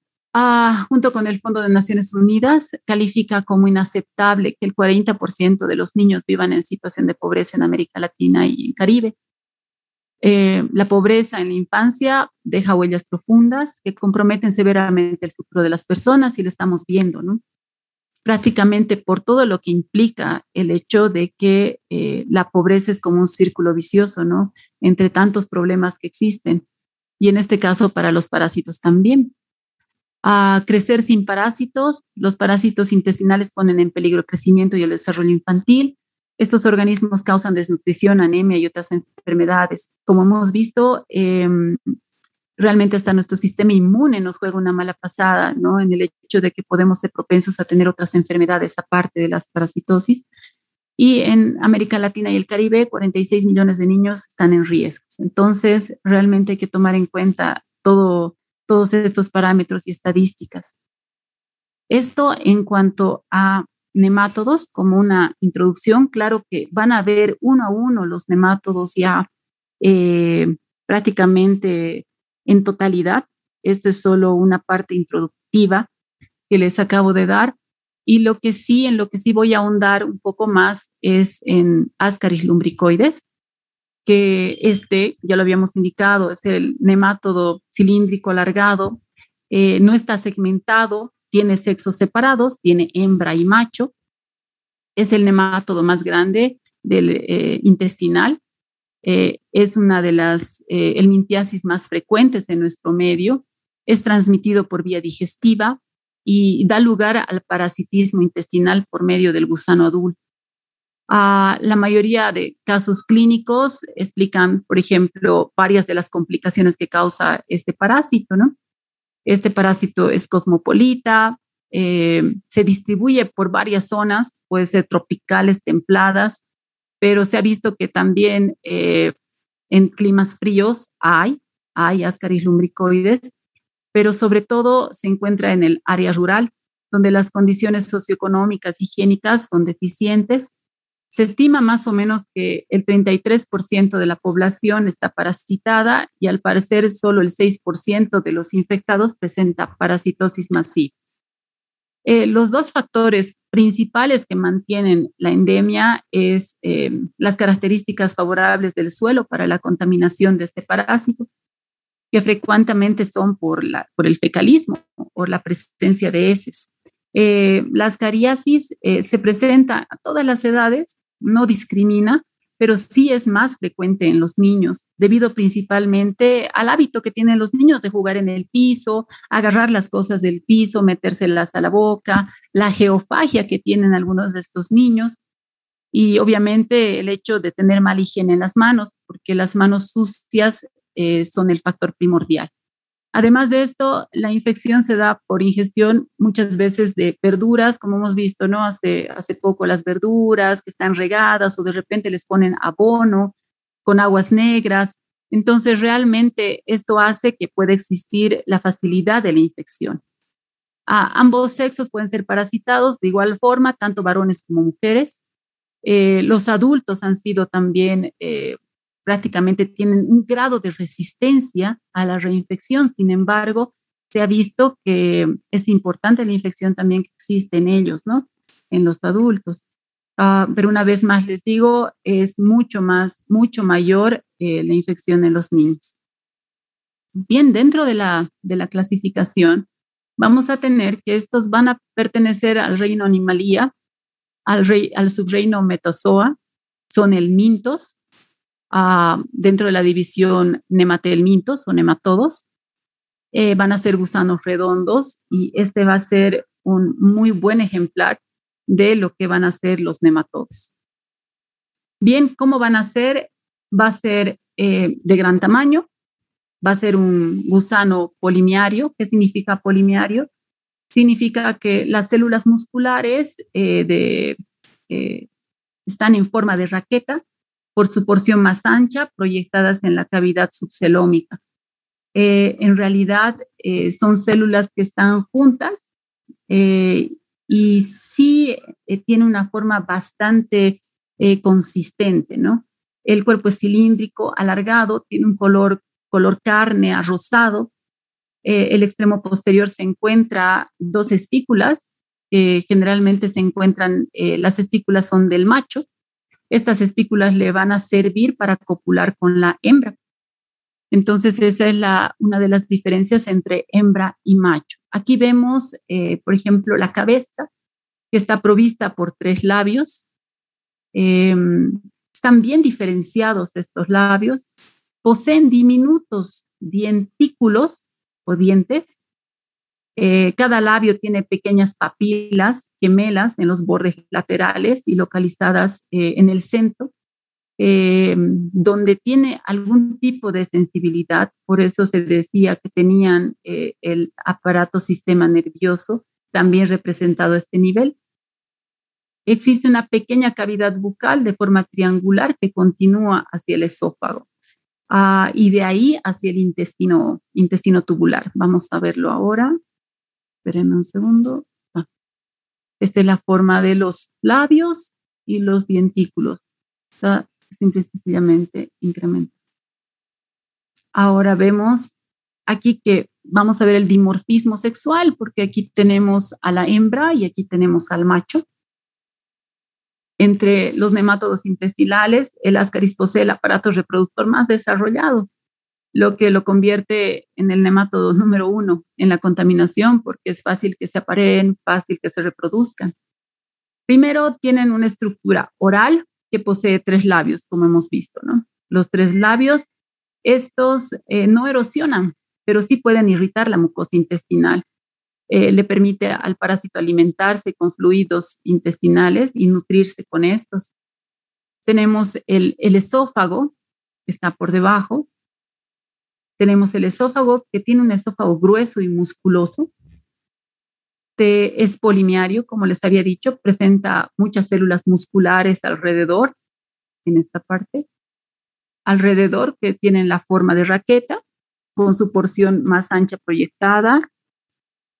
junto con el Fondo de Naciones Unidas, califica como inaceptable que el 40% de los niños vivan en situación de pobreza en América Latina y en Caribe. La pobreza en la infancia deja huellas profundas que comprometen severamente el futuro de las personas y lo estamos viendo, ¿no? prácticamente por todo lo que implica el hecho de que la pobreza es como un círculo vicioso, ¿no? Entre tantos problemas que existen. Y en este caso para los parásitos también. A crecer sin parásitos, los parásitos intestinales ponen en peligro el crecimiento y el desarrollo infantil. Estos organismos causan desnutrición, anemia y otras enfermedades. Como hemos visto, realmente hasta nuestro sistema inmune nos juega una mala pasada, ¿no? En el hecho de que podemos ser propensos a tener otras enfermedades aparte de las parasitosis. Y en América Latina y el Caribe, 46 millones de niños están en riesgo. Entonces, realmente hay que tomar en cuenta todos estos parámetros y estadísticas. Esto en cuanto a nemátodos, como una introducción, claro que van a ver uno a uno los nemátodos ya prácticamente en totalidad. Esto es solo una parte introductiva que les acabo de dar. Y en lo que sí voy a ahondar un poco más es en Ascaris lumbricoides, que ya lo habíamos indicado, es el nemátodo cilíndrico alargado, no está segmentado, tiene sexos separados, tiene hembra y macho, es el nemátodo más grande del intestinal, es una de las helmintiasis más frecuentes en nuestro medio, es transmitido por vía digestiva y da lugar al parasitismo intestinal por medio del gusano adulto. La mayoría de casos clínicos explican, por ejemplo, varias de las complicaciones que causa este parásito, ¿no? Este parásito es cosmopolita, se distribuye por varias zonas, puede ser tropicales, templadas, pero se ha visto que también en climas fríos hay Ascaris lumbricoides, pero sobre todo se encuentra en el área rural, donde las condiciones socioeconómicas, higiénicas son deficientes. Se estima más o menos que el 33% de la población está parasitada y al parecer solo el 6% de los infectados presenta parasitosis masiva. Los dos factores principales que mantienen la endemia es las características favorables del suelo para la contaminación de este parásito, que frecuentemente son por el fecalismo o la presencia de heces. Las cariasis se presenta a todas las edades, no discrimina, pero sí es más frecuente en los niños, debido principalmente al hábito que tienen los niños de jugar en el piso, agarrar las cosas del piso, metérselas a la boca, la geofagia que tienen algunos de estos niños y obviamente el hecho de tener mala higiene en las manos, porque las manos sucias son el factor primordial. Además de esto, la infección se da por ingestión muchas veces de verduras, como hemos visto, ¿no? Hace poco las verduras que están regadas o de repente les ponen abono con aguas negras. Entonces, realmente esto hace que pueda existir la facilidad de la infección. Ambos sexos pueden ser parasitados de igual forma, tanto varones como mujeres. Los adultos han sido también prácticamente tienen un grado de resistencia a la reinfección. Sin embargo, se ha visto que es importante la infección también que existe en ellos, ¿no? En los adultos. Pero una vez más les digo, es mucho mayor la infección en los niños. Bien, dentro de la clasificación, vamos a tener que estos van a pertenecer al reino Animalia, al subreino Metazoa, son helmintos, dentro de la división nematelmintos o nematodos. Van a ser gusanos redondos y este va a ser un muy buen ejemplar de lo que van a ser los nematodos. Bien, ¿cómo van a ser? Va a ser de gran tamaño, va a ser un gusano polimiario. ¿Qué significa polimiario? Significa que las células musculares están en forma de raqueta por su porción más ancha, proyectadas en la cavidad subcelómica. En realidad son células que están juntas y sí tiene una forma bastante consistente, ¿no? El cuerpo es cilíndrico, alargado, tiene un color carne, rosado. El extremo posterior se encuentra dos espículas. Generalmente se encuentran, las espículas son del macho. Estas espículas le van a servir para copular con la hembra. Entonces, esa es una de las diferencias entre hembra y macho. Aquí vemos, por ejemplo, la cabeza, que está provista por 3 labios. Están bien diferenciados estos labios. Poseen diminutos dientículos o dientes. Cada labio tiene pequeñas papilas gemelas en los bordes laterales y localizadas en el centro, donde tiene algún tipo de sensibilidad. Por eso se decía que tenían el aparato sistema nervioso también representado a este nivel. Existe una pequeña cavidad bucal de forma triangular que continúa hacia el esófago y de ahí hacia el intestino tubular. Vamos a verlo ahora. Espérenme un segundo. Esta es la forma de los labios y los dentículos. Está simple y sencillamente incrementa. Ahora vemos aquí que vamos a ver el dimorfismo sexual, porque aquí tenemos a la hembra y aquí tenemos al macho. Entre los nemátodos intestinales, el Ascaris posee el aparato reproductor más desarrollado, lo que lo convierte en el nemátodo número 1 en la contaminación, porque es fácil que se apareen, fácil que se reproduzcan. Primero, tienen una estructura oral que posee 3 labios, como hemos visto, ¿no? Los 3 labios, estos no erosionan, pero sí pueden irritar la mucosa intestinal. Le permite al parásito alimentarse con fluidos intestinales y nutrirse con estos. Tenemos el esófago, que está por debajo. Tenemos el esófago, que tiene un esófago grueso y musculoso. Es polimiario, como les había dicho, presenta muchas células musculares alrededor, en esta parte, alrededor, que tienen la forma de raqueta, con su porción más ancha proyectada.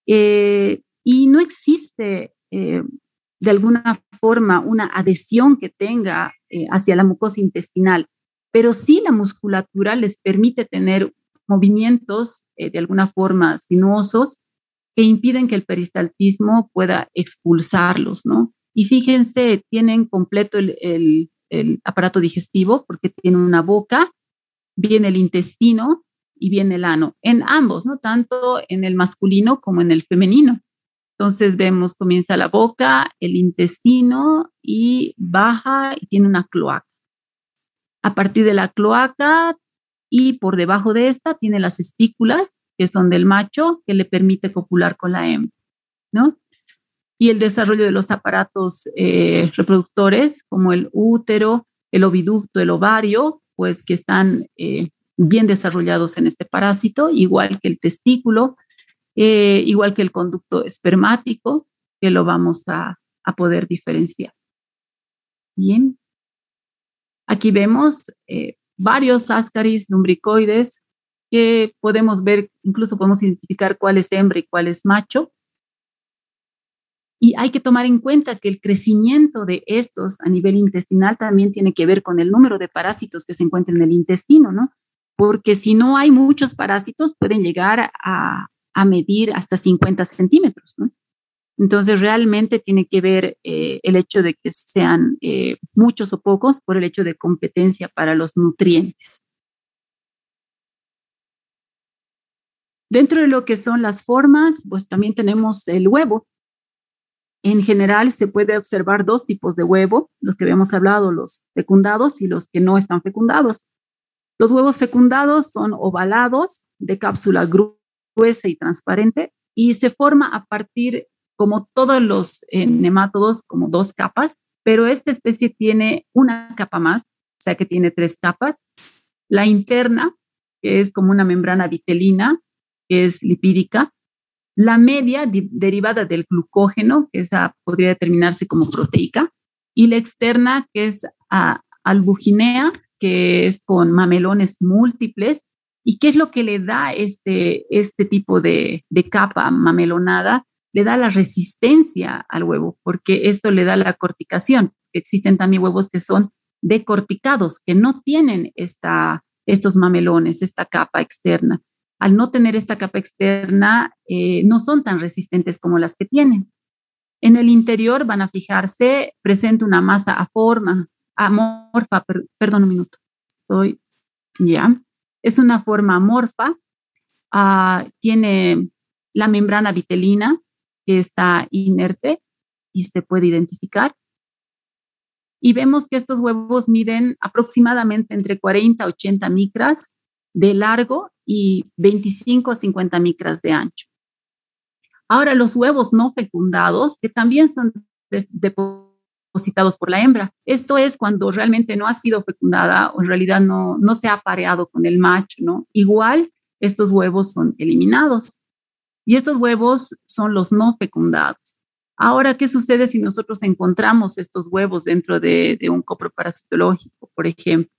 Y no existe de alguna forma una adhesión que tenga hacia la mucosa intestinal, pero sí la musculatura les permite tener movimientos de alguna forma sinuosos que impiden que el peristaltismo pueda expulsarlos, ¿no? Y fíjense, tienen completo el aparato digestivo porque tiene una boca, viene el intestino y viene el ano, en ambos, ¿no? Tanto en el masculino como en el femenino. Entonces vemos, comienza la boca, el intestino y baja y tiene una cloaca. A partir de la cloaca y por debajo de esta tiene las espículas, que son del macho, que le permite copular con la hembra, ¿no? Y el desarrollo de los aparatos reproductores, como el útero, el oviducto, el ovario, pues que están bien desarrollados en este parásito, igual que el testículo, igual que el conducto espermático, que lo vamos a poder diferenciar. Bien. Aquí vemos varios ascaris lumbricoides que podemos ver, incluso podemos identificar cuál es hembra y cuál es macho. Y hay que tomar en cuenta que el crecimiento de estos a nivel intestinal también tiene que ver con el número de parásitos que se encuentran en el intestino, ¿no? Porque si no hay muchos parásitos, pueden llegar a medir hasta 50 centímetros, ¿no? Entonces, realmente tiene que ver el hecho de que sean muchos o pocos por el hecho de competencia para los nutrientes. Dentro de lo que son las formas, pues también tenemos el huevo. En general, se puede observar 2 tipos de huevo, los que habíamos hablado, los fecundados y los que no están fecundados. Los huevos fecundados son ovalados, de cápsula gruesa y transparente, y se forma a partir, como todos los nemátodos, como 2 capas, pero esta especie tiene una capa más, o sea que tiene 3 capas. La interna, que es como una membrana vitelina, que es lipídica. La media, derivada del glucógeno, que esa podría determinarse como proteica. Y la externa, que es albuginea, que es con mamelones múltiples. ¿Y qué es lo que le da este tipo de capa mamelonada? Le da la resistencia al huevo, porque esto le da la corticación. Existen también huevos que son decorticados, que no tienen estos mamelones, esta capa externa. Al no tener esta capa externa, no son tan resistentes como las que tienen. En el interior van a fijarse, presenta una masa amorfa, perdón un minuto, es una forma amorfa, tiene la membrana vitelina que está inerte y se puede identificar. Y vemos que estos huevos miden aproximadamente entre 40 a 80 micras de largo y 25 a 50 micras de ancho. Ahora, los huevos no fecundados, que también son depositados por la hembra. Esto es cuando realmente no ha sido fecundada o en realidad no se ha apareado con el macho, ¿no? Igual, estos huevos son eliminados. Y estos huevos son los no fecundados. Ahora, ¿qué sucede si nosotros encontramos estos huevos dentro de un coproparasitológico, por ejemplo?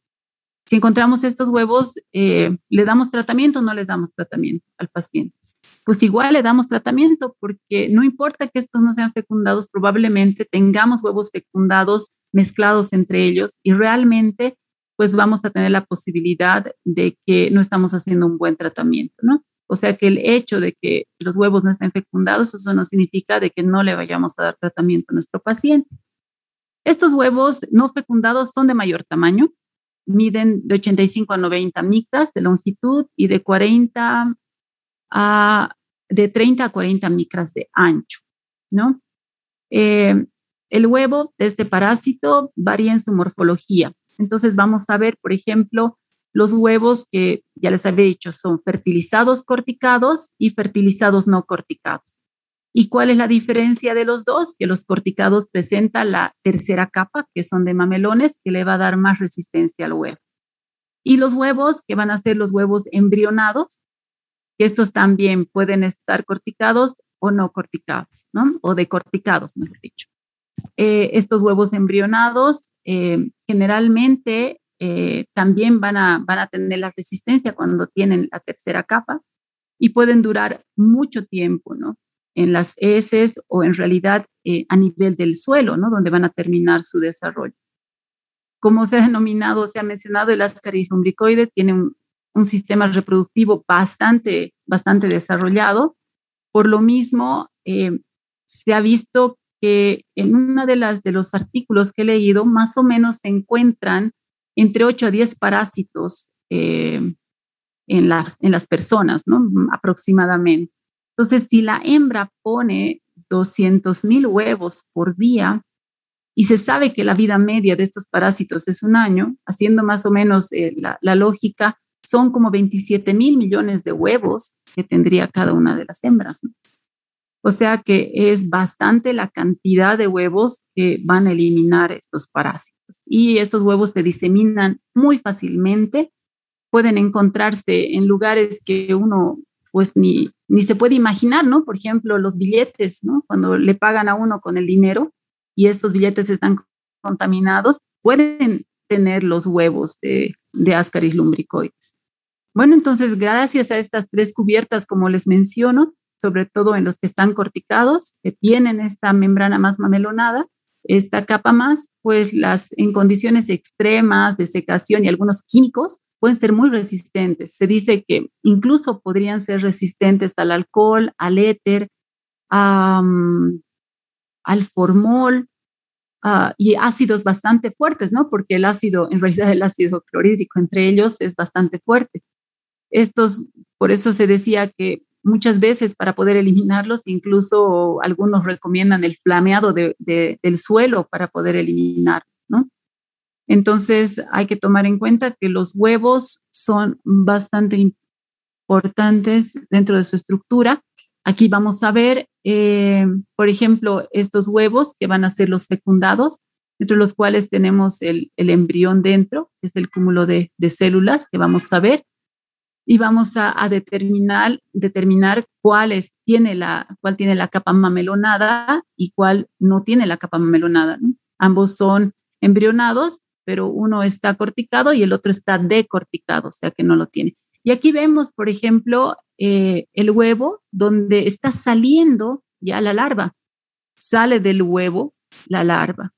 Si encontramos estos huevos, ¿le damos tratamiento o no les damos tratamiento al paciente? Pues igual le damos tratamiento porque no importa que estos no sean fecundados, probablemente tengamos huevos fecundados mezclados entre ellos y realmente pues vamos a tener la posibilidad de que no estamos haciendo un buen tratamiento, ¿no? O sea que el hecho de que los huevos no estén fecundados, eso no significa de que no le vayamos a dar tratamiento a nuestro paciente. Estos huevos no fecundados son de mayor tamaño, miden de 85 a 90 micras de longitud y de 30 a 40 micras de ancho, ¿no? El huevo de este parásito varía en su morfología. Entonces vamos a ver, por ejemplo, los huevos que ya les había dicho son fertilizados corticados y fertilizados no corticados. ¿Y cuál es la diferencia de los dos? Que los corticados presentan la tercera capa, que son de mamelones, que le va a dar más resistencia al huevo. Y los huevos, que van a ser los huevos embrionados, que estos también pueden estar corticados o no corticados, ¿no? O decorticados, mejor dicho. Estos huevos embrionados generalmente también van a tener la resistencia cuando tienen la tercera capa y pueden durar mucho tiempo, ¿no? En las heces o en realidad a nivel del suelo, ¿no? Donde van a terminar su desarrollo. Como se ha denominado, se ha mencionado, el Ascaris lumbricoide tiene un sistema reproductivo bastante desarrollado. Por lo mismo, se ha visto que en uno de los artículos que he leído, más o menos se encuentran entre 8 a 10 parásitos en las personas, ¿no? Aproximadamente. Entonces, si la hembra pone 200,000 huevos por día y se sabe que la vida media de estos parásitos es un año, haciendo más o menos la lógica, son como 27,000 millones de huevos que tendría cada una de las hembras, ¿no? O sea que es bastante la cantidad de huevos que van a eliminar estos parásitos. Y estos huevos se diseminan muy fácilmente, pueden encontrarse en lugares que uno pues ni se puede imaginar, ¿no? Por ejemplo, los billetes, ¿no? Cuando le pagan a uno con el dinero y estos billetes están contaminados, pueden tener los huevos de Ascaris lumbricoides. Bueno, entonces, gracias a estas 3 cubiertas, como les menciono, sobre todo en los que están corticados, que tienen esta membrana más mamelonada, esta capa más, pues en condiciones extremas de secación y algunos químicos pueden ser muy resistentes. Se dice que incluso podrían ser resistentes al alcohol, al éter, al formol, y ácidos bastante fuertes, ¿no? Porque en realidad el ácido clorhídrico entre ellos es bastante fuerte. Por eso se decía que muchas veces para poder eliminarlos, incluso algunos recomiendan el flameado del suelo para poder eliminar, ¿no? Entonces hay que tomar en cuenta que los huevos son bastante importantes dentro de su estructura. Aquí vamos a ver, por ejemplo, estos huevos que van a ser los fecundados, entre los cuales tenemos el embrión dentro, que es el cúmulo de células que vamos a ver. Y vamos a determinar cuál tiene la capa mamelonada y cuál no tiene la capa mamelonada, ¿no? Ambos son embrionados, pero uno está corticado y el otro está decorticado, o sea que no lo tiene. Y aquí vemos, por ejemplo, el huevo donde está saliendo ya la larva. Sale del huevo la larva.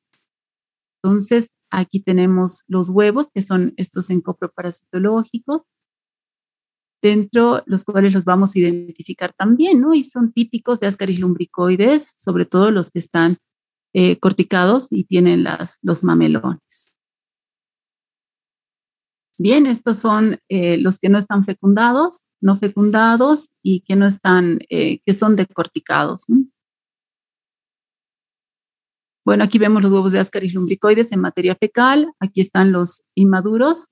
Entonces, aquí tenemos los huevos, que son estos encoproparasitológicos, dentro los cuales los vamos a identificar también, ¿no? Y son típicos de Ascaris lumbricoides, sobre todo los que están corticados y tienen los mamelones. Bien, estos son los que no están fecundados, no fecundados y que no están, que son decorticados, ¿no? Bueno, aquí vemos los huevos de Ascaris lumbricoides en materia fecal. Aquí están los inmaduros.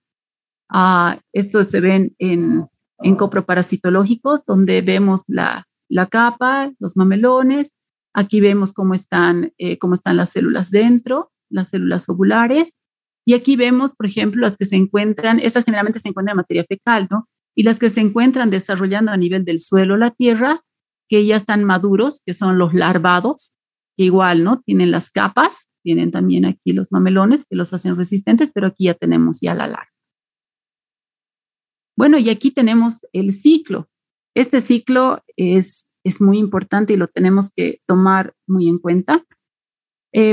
Estos se ven en coproparasitológicos, donde vemos la capa, los mamelones. Aquí vemos cómo están las células dentro, las células ovulares. Y aquí vemos, por ejemplo, las que se encuentran, estas generalmente se encuentran en materia fecal, ¿no? Y las que se encuentran desarrollando a nivel del suelo, la tierra, que ya están maduros, que son los larvados, que igual, ¿no? Tienen las capas, tienen también aquí los mamelones que los hacen resistentes, pero aquí ya tenemos ya la larva. Bueno, y aquí tenemos el ciclo. Este ciclo es muy importante y lo tenemos que tomar muy en cuenta.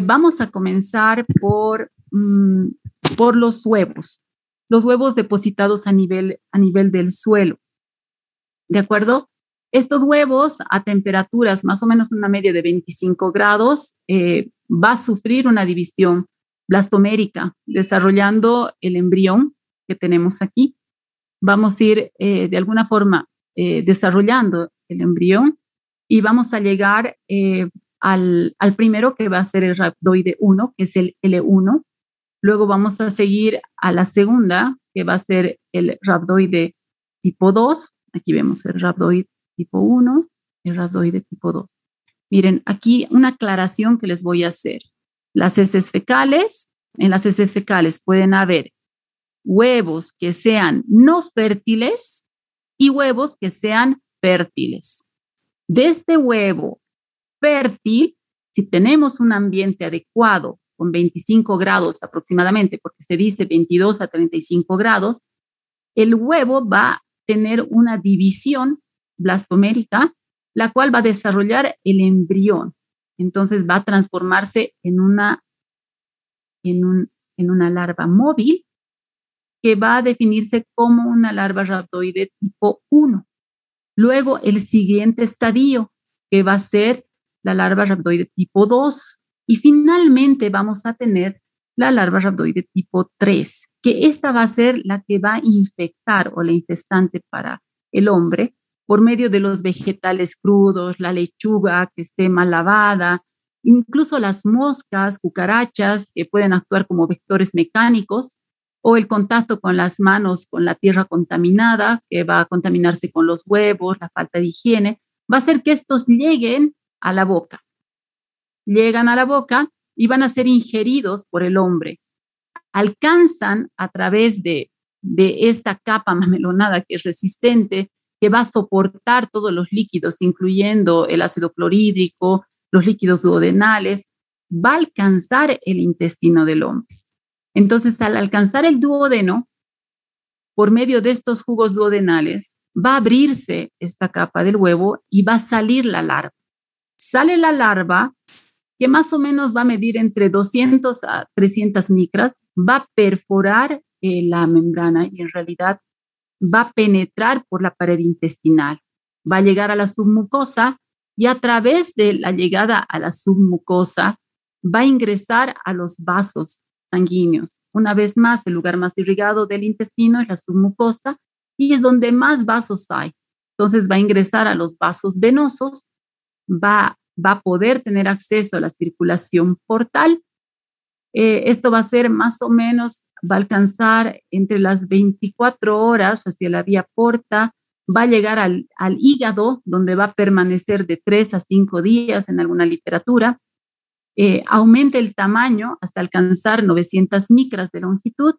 Vamos a comenzar por los huevos depositados a nivel del suelo. ¿De acuerdo? Estos huevos a temperaturas más o menos una media de 25 grados va a sufrir una división blastomérica, desarrollando el embrión que tenemos aquí. Vamos a ir de alguna forma desarrollando el embrión y vamos a llegar al primero, que va a ser el rhabdoide 1, que es el L1. Luego vamos a seguir a la segunda, que va a ser el rhabdoide tipo 2. Aquí vemos el rhabdoide tipo 1, el rhabdoide tipo 2. Miren, aquí una aclaración que les voy a hacer. Las heces fecales, en las heces fecales pueden haber huevos que sean no fértiles y huevos que sean fértiles. De este huevo fértil, si tenemos un ambiente adecuado con 25 grados aproximadamente, porque se dice 22 a 35 grados, el huevo va a tener una división blastomérica, la cual va a desarrollar el embrión. Entonces va a transformarse en una larva móvil que va a definirse como una larva rhabdoide tipo 1. Luego el siguiente estadio, que va a ser la larva rhabdoide tipo 2. Y finalmente vamos a tener la larva rhabdoide tipo 3, que esta va a ser la que va a infectar o la infestante para el hombre por medio de los vegetales crudos, la lechuga que esté mal lavada, incluso las moscas, cucarachas que pueden actuar como vectores mecánicos, o el contacto con las manos con la tierra contaminada, que va a contaminarse con los huevos, la falta de higiene, va a hacer que estos lleguen a la boca. Llegan a la boca y van a ser ingeridos por el hombre. Alcanzan a través de esta capa mamelonada que es resistente, que va a soportar todos los líquidos, incluyendo el ácido clorhídrico, los líquidos duodenales, va a alcanzar el intestino del hombre. Entonces, al alcanzar el duodeno, por medio de estos jugos duodenales, va a abrirse esta capa del huevo y va a salir la larva. Sale la larva, que más o menos va a medir entre 200 a 300 micras, va a perforar la membrana y en realidad va a penetrar por la pared intestinal. Va a llegar a la submucosa y a través de la llegada a la submucosa va a ingresar a los vasos sanguíneos. Una vez más, el lugar más irrigado del intestino es la submucosa y es donde más vasos hay. Entonces va a ingresar a los vasos venosos, va a poder tener acceso a la circulación portal. Esto va a ser más o menos, va a alcanzar entre las 24 horas hacia la vía porta, va a llegar al hígado, donde va a permanecer de 3 a 5 días en alguna literatura. Aumenta el tamaño hasta alcanzar 900 micras de longitud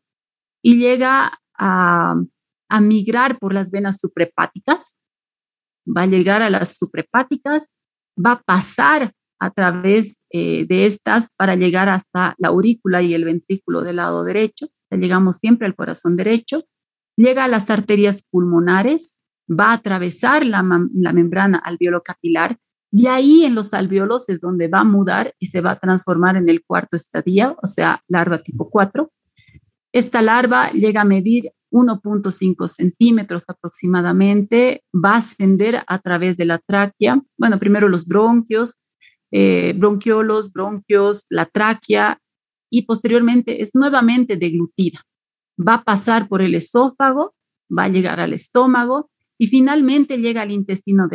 y llega a migrar por las venas suprahepáticas, va a llegar a las suprahepáticas, va a pasar a través de estas para llegar hasta la aurícula y el ventrículo del lado derecho. Llegamos siempre al corazón derecho, llega a las arterias pulmonares, va a atravesar la membrana alveolo-capilar y ahí en los alveolos es donde va a mudar y se va a transformar en el cuarto estadio, o sea, larva tipo 4. Esta larva llega a medir 1.5 centímetros aproximadamente, va a ascender a través de la tráquea, bueno, primero los bronquios, bronquiolos, bronquios, la tráquea y posteriormente es nuevamente deglutida. Va a pasar por el esófago, va a llegar al estómago y finalmente llega al intestino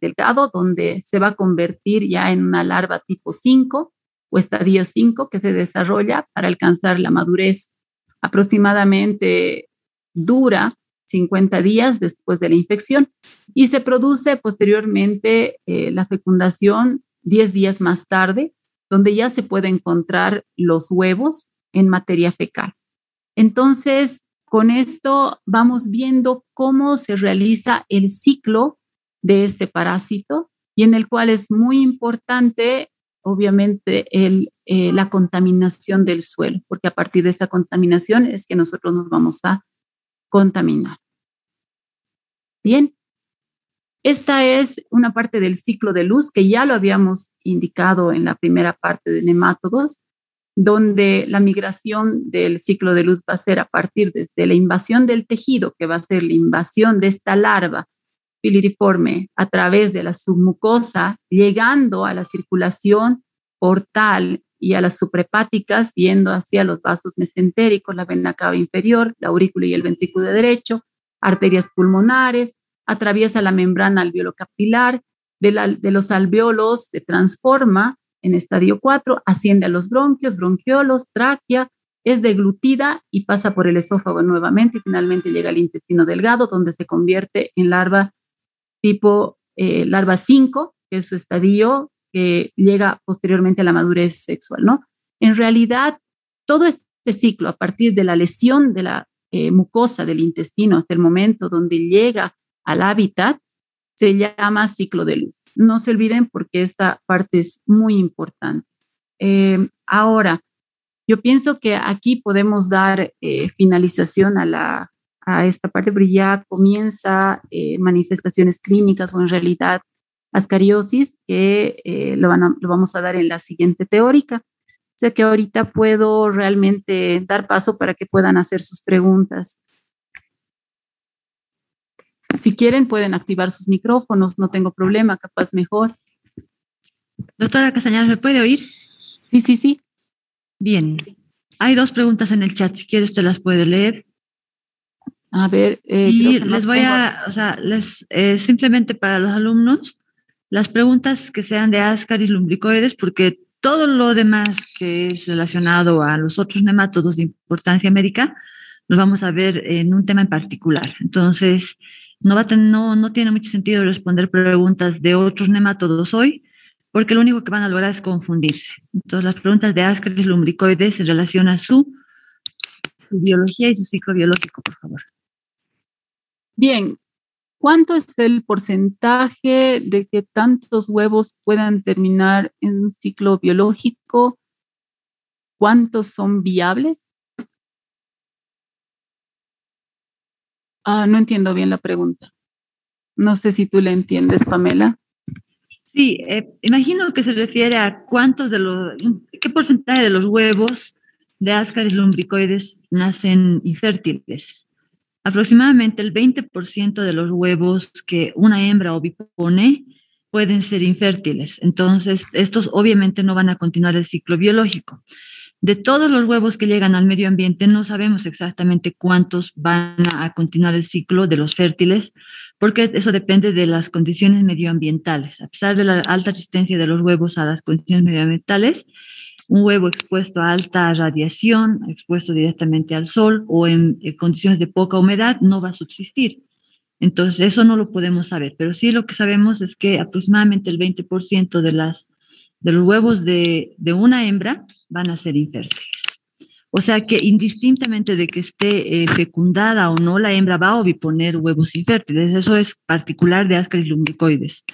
delgado donde se va a convertir ya en una larva tipo 5 o estadio 5 que se desarrolla para alcanzar la madurez. Aproximadamente dura 50 días después de la infección y se produce posteriormente la fecundación 10 días más tarde, donde ya se puede encontrar los huevos en materia fecal. Entonces, con esto vamos viendo cómo se realiza el ciclo de este parásito y en el cual es muy importante, obviamente, la contaminación del suelo, porque a partir de esta contaminación es que nosotros nos vamos a contaminar. Bien, esta es una parte del ciclo de luz que ya lo habíamos indicado en la primera parte de nemátodos, donde la migración del ciclo de luz va a ser a partir desde la invasión del tejido, que va a ser la invasión de esta larva filiriforme a través de la submucosa, llegando a la circulación portal y a las suprahepáticas, yendo hacia los vasos mesentéricos, la vena cava inferior, la aurícula y el ventrículo derecho, arterias pulmonares, atraviesa la membrana alveolo-capilar, de los alveolos se transforma en estadio 4, asciende a los bronquios, bronquiolos, tráquea, es deglutida y pasa por el esófago nuevamente y finalmente llega al intestino delgado, donde se convierte en larva tipo larva 5, que es su estadio que llega posteriormente a la madurez sexual, ¿no? En realidad, todo este ciclo, a partir de la lesión de la mucosa del intestino hasta el momento donde llega al hábitat, se llama ciclo de luz. No se olviden porque esta parte es muy importante. Ahora, yo pienso que aquí podemos dar finalización a esta parte, pero ya comienza manifestaciones clínicas o en realidad ascariosis que lo vamos a dar en la siguiente teórica. O sea que ahorita puedo realmente dar paso para que puedan hacer sus preguntas. Si quieren, pueden activar sus micrófonos, no tengo problema, capaz mejor. Doctora Castañares, ¿me puede oír? Sí, sí, sí. Bien. Hay 2 preguntas en el chat, si quiere usted las puede leer. A ver. Y les voy a, simplemente para los alumnos, las preguntas que sean de Ascaris lumbricoides, porque todo lo demás que es relacionado a los otros nemátodos de importancia médica, los vamos a ver en un tema en particular. Entonces, no tiene mucho sentido responder preguntas de otros nemátodos hoy, porque lo único que van a lograr es confundirse. Entonces, las preguntas de Ascaris lumbricoides en relación a su biología y su ciclo biológico, por favor. Bien, ¿cuánto es el porcentaje de que tantos huevos puedan terminar en un ciclo biológico? ¿Cuántos son viables? No entiendo bien la pregunta. No sé si tú la entiendes, Pamela. Sí, imagino que se refiere a qué porcentaje de los huevos de Ascaris lumbricoides nacen infértiles. Aproximadamente el 20% de los huevos que una hembra ovipone pueden ser infértiles. Entonces, estos obviamente no van a continuar el ciclo biológico. De todos los huevos que llegan al medio ambiente, no sabemos exactamente cuántos van a continuar el ciclo de los fértiles, porque eso depende de las condiciones medioambientales. A pesar de la alta resistencia de los huevos a las condiciones medioambientales, un huevo expuesto a alta radiación, expuesto directamente al sol o en condiciones de poca humedad, no va a subsistir. Entonces, eso no lo podemos saber, pero sí lo que sabemos es que aproximadamente el 20% de los huevos de una hembra van a ser infértiles. O sea que indistintamente de que esté fecundada o no, la hembra va a oviponer huevos infértiles. Eso es particular de Ascaris lumbricoides.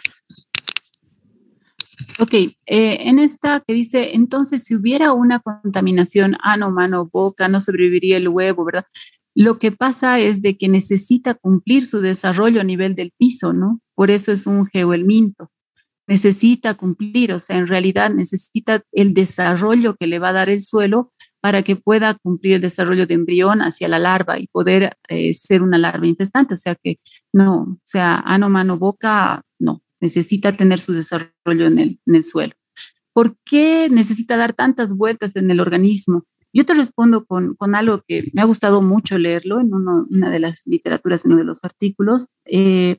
Ok, en esta que dice, entonces si hubiera una contaminación ano, mano, boca, no sobreviviría el huevo, ¿verdad? Lo que pasa es de que necesita cumplir su desarrollo a nivel del piso, ¿no? Por eso es un geohelminto. Necesita cumplir, o sea, en realidad necesita el desarrollo que le va a dar el suelo para que pueda cumplir el desarrollo de embrión hacia la larva y poder ser una larva infestante. O sea que no, o sea, ano, mano, boca, no. Necesita tener su desarrollo en el suelo. ¿Por qué necesita dar tantas vueltas en el organismo? Yo te respondo con algo que me ha gustado mucho leerlo en una de las literaturas, en uno de los artículos.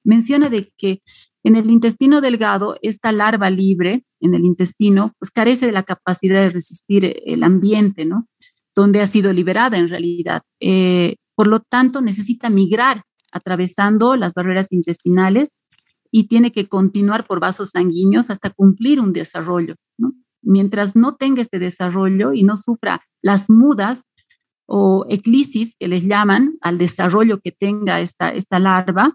Menciona de que En el intestino delgado, esta larva libre en el intestino, pues carece de la capacidad de resistir el ambiente, ¿no? Donde ha sido liberada en realidad. Por lo tanto, necesita migrar atravesando las barreras intestinales y tiene que continuar por vasos sanguíneos hasta cumplir un desarrollo, ¿no? Mientras no tenga este desarrollo y no sufra las mudas o eclisis que les llaman al desarrollo que tenga esta larva,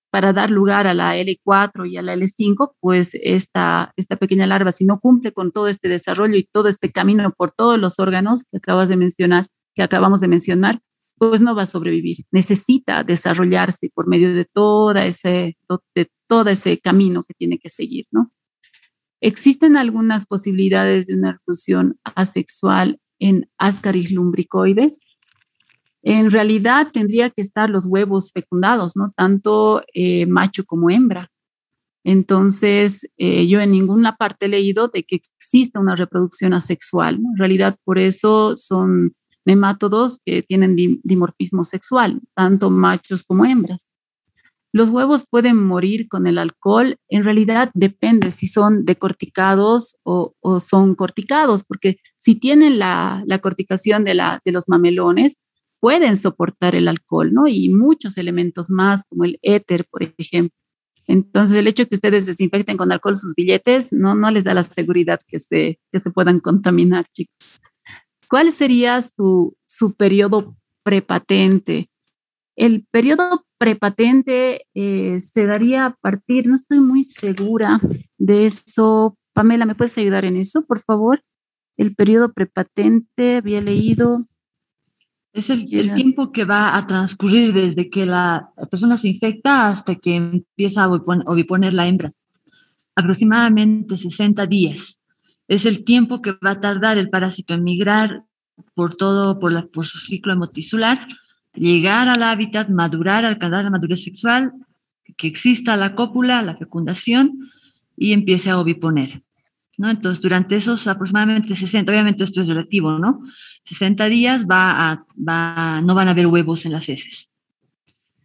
para dar lugar a la L4 y a la L5, pues esta pequeña larva, si no cumple con todo este desarrollo y todo este camino por todos los órganos que que acabamos de mencionar, pues no va a sobrevivir. Necesita desarrollarse por medio de todo ese camino que tiene que seguir, ¿no? Existen algunas posibilidades de una reproducción asexual en Ascaris lumbricoides. En realidad tendría que estar los huevos fecundados, ¿no? Tanto macho como hembra. Entonces, yo en ninguna parte he leído de que exista una reproducción asexual, ¿no? En realidad, por eso son nemátodos que tienen dimorfismo sexual, tanto machos como hembras. Los huevos pueden morir con el alcohol. En realidad depende si son decorticados o son corticados, porque si tienen la corticación de los mamelones, pueden soportar el alcohol, ¿no? Y muchos elementos más, como el éter, por ejemplo. Entonces, el hecho de que ustedes desinfecten con alcohol sus billetes no les da la seguridad que se puedan contaminar, chicos. ¿Cuál sería su periodo prepatente? El periodo prepatente se daría a partir, no estoy muy segura de eso. Pamela, ¿me puedes ayudar en eso, por favor? El periodo prepatente, había leído. Es el tiempo que va a transcurrir desde que la persona se infecta hasta que empieza a oviponer la hembra. Aproximadamente 60 días. Es el tiempo que va a tardar el parásito en migrar por su ciclo hemotisular, llegar al hábitat, madurar, alcanzar la madurez sexual, que exista la cópula, la fecundación y empiece a oviponer, ¿no? Entonces, durante esos aproximadamente 60, obviamente esto es relativo, ¿no? 60 días no van a haber huevos en las heces.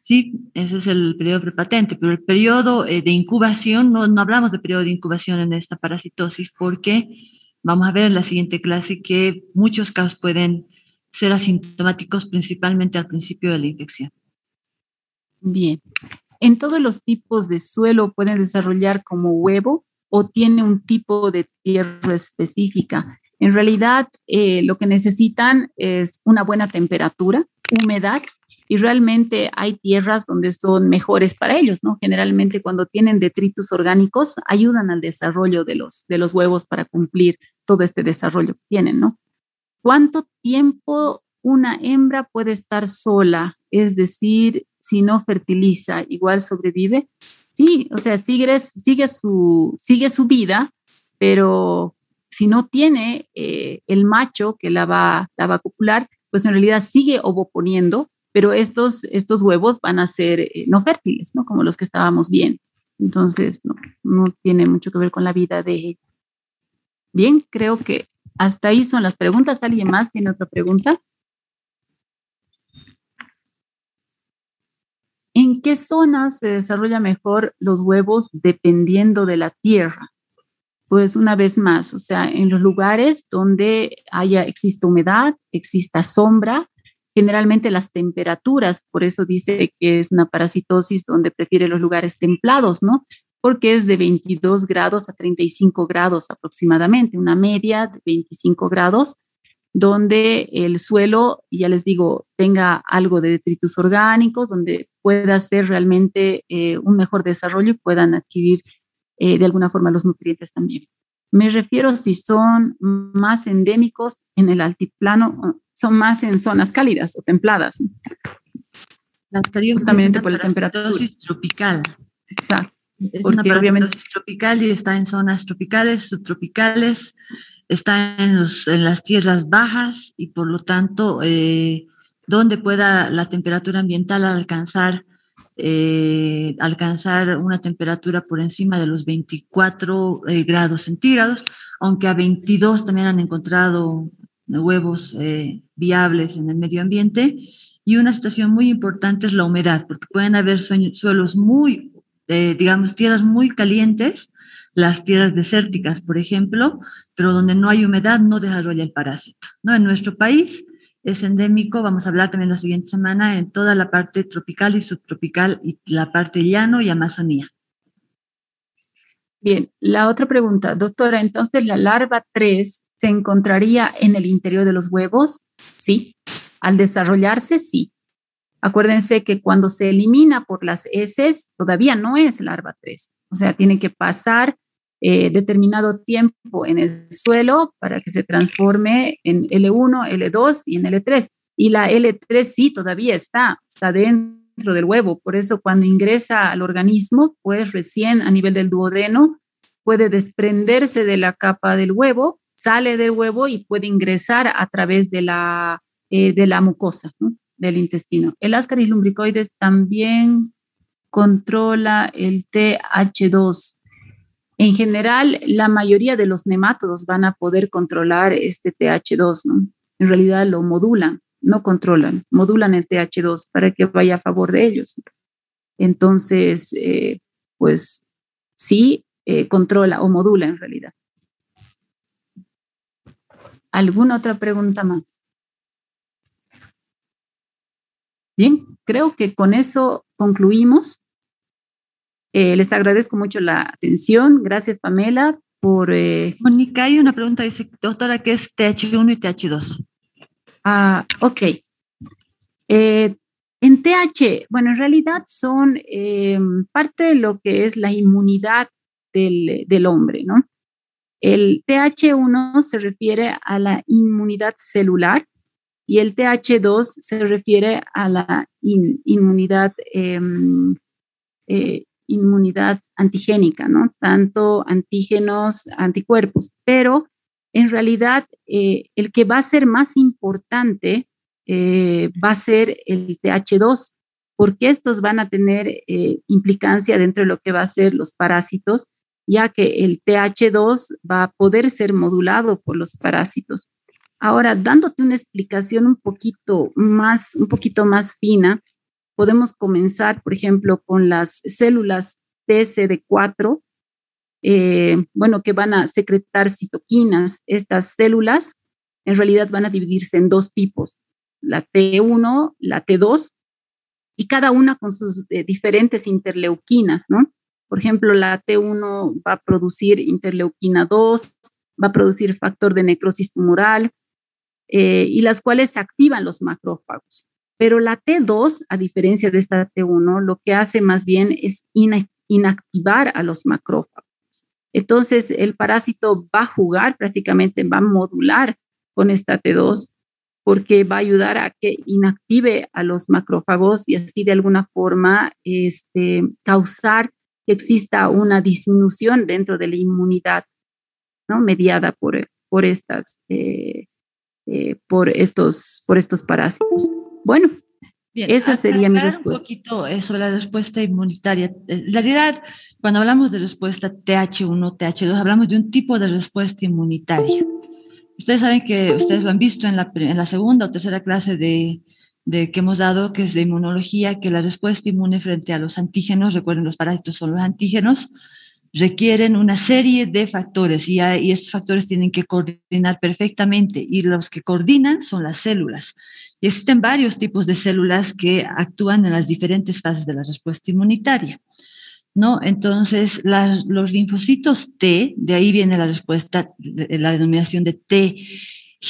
Sí, ese es el periodo prepatente, pero el periodo de incubación, no hablamos de periodo de incubación en esta parasitosis porque vamos a ver en la siguiente clase que muchos casos pueden ser asintomáticos principalmente al principio de la infección. Bien. ¿En todos los tipos de suelo pueden desarrollar como huevo o tiene un tipo de tierra específica? En realidad, lo que necesitan es una buena temperatura, humedad, y realmente hay tierras donde son mejores para ellos, ¿no? Generalmente cuando tienen detritus orgánicos, ayudan al desarrollo de los huevos para cumplir todo este desarrollo que tienen, ¿no? ¿Cuánto tiempo una hembra puede estar sola? Es decir, si no fertiliza, igual sobrevive. Sí, o sea, sigue su vida, pero si no tiene el macho que la va a copular, pues en realidad sigue ovoponiendo, pero estos huevos van a ser no fértiles, ¿no? Como los que estábamos viendo. Entonces, no tiene mucho que ver con la vida de ella. Bien, creo que hasta ahí son las preguntas. ¿Alguien más tiene otra pregunta? ¿En qué zonas se desarrolla mejor los huevos dependiendo de la tierra? Pues una vez más, o sea, en los lugares donde exista humedad, exista sombra, generalmente las temperaturas, por eso dice que es una parasitosis donde prefiere los lugares templados, ¿no? Porque es de 22 grados a 35 grados aproximadamente, una media de 25 grados, donde el suelo, ya les digo, tenga algo de detritus orgánicos, donde pueda ser realmente un mejor desarrollo y puedan adquirir de alguna forma los nutrientes también. Me refiero si son más endémicos en el altiplano, son más en zonas cálidas o templadas. La justamente por la temperatura tropical. Exacto. Es una parasitosis tropical y está en zonas tropicales, subtropicales, está en las tierras bajas y por lo tanto donde pueda la temperatura ambiental alcanzar una temperatura por encima de los 24 grados centígrados, aunque a 22 también han encontrado huevos viables en el medio ambiente. Y una situación muy importante es la humedad, porque pueden haber suelos muy digamos, tierras muy calientes, las tierras desérticas, por ejemplo, pero donde no hay humedad no desarrolla el parásito, ¿no? En nuestro país es endémico, vamos a hablar también la siguiente semana, en toda la parte tropical y subtropical y la parte llano y Amazonía. Bien, la otra pregunta, doctora, entonces la larva 3 se encontraría en el interior de los huevos, sí. Al desarrollarse, sí. Acuérdense que cuando se elimina por las heces, todavía no es larva 3. O sea, tiene que pasar determinado tiempo en el suelo para que se transforme en L1, L2 y en L3. Y la L3 sí todavía está dentro del huevo. Por eso cuando ingresa al organismo, pues recién a nivel del duodeno puede desprenderse de la capa del huevo, sale del huevo y puede ingresar a través de la mucosa, ¿no? Del intestino. El Ascaris lumbricoides también controla el TH2. En general, la mayoría de los nemátodos van a poder controlar este TH2, ¿no? En realidad lo modulan, no controlan, modulan el TH2 para que vaya a favor de ellos. Entonces, pues sí, controla o modula en realidad. ¿Alguna otra pregunta más? Bien, creo que con eso concluimos. Les agradezco mucho la atención. Gracias, Pamela, por... Mónica, hay una pregunta, dice, doctora, ¿qué es TH1 y TH2? Ok. En TH, bueno, en realidad son parte de lo que es la inmunidad del hombre, ¿no? El TH1 se refiere a la inmunidad celular y el TH2 se refiere a la inmunidad inmunidad antigénica, ¿no? Tanto antígenos, anticuerpos, pero en realidad el que va a ser más importante va a ser el TH2, porque estos van a tener implicancia dentro de lo que va a ser los parásitos, ya que el TH2 va a poder ser modulado por los parásitos. Ahora, dándote una explicación un poquito más fina, podemos comenzar, por ejemplo, con las células TCD4, bueno, que van a secretar citoquinas. Estas células en realidad van a dividirse en dos tipos, la T1, la T2, y cada una con sus diferentes interleuquinas, ¿no? Por ejemplo, la T1 va a producir interleuquina 2, va a producir factor de necrosis tumoral, y las cuales activan los macrófagos. Pero la T2, a diferencia de esta T1, lo que hace más bien es inactivar a los macrófagos. Entonces, el parásito va a jugar, prácticamente va a modular con esta T2, porque va a ayudar a que inactive a los macrófagos y así de alguna forma causar que exista una disminución dentro de la inmunidad, ¿no? Mediada por estos parásitos. Bueno, bien, esa sería mi respuesta. Un poquito sobre la respuesta inmunitaria. En realidad, cuando hablamos de respuesta TH1, TH2, hablamos de un tipo de respuesta inmunitaria. Ustedes saben que ustedes lo han visto en la segunda o tercera clase de que hemos dado, que es de inmunología, que la respuesta inmune frente a los antígenos, recuerden, los parásitos son los antígenos, requieren una serie de factores y estos factores tienen que coordinar perfectamente y los que coordinan son las células. Y existen varios tipos de células que actúan en las diferentes fases de la respuesta inmunitaria, ¿no? Entonces, los linfocitos T, de ahí viene la respuesta, la denominación de T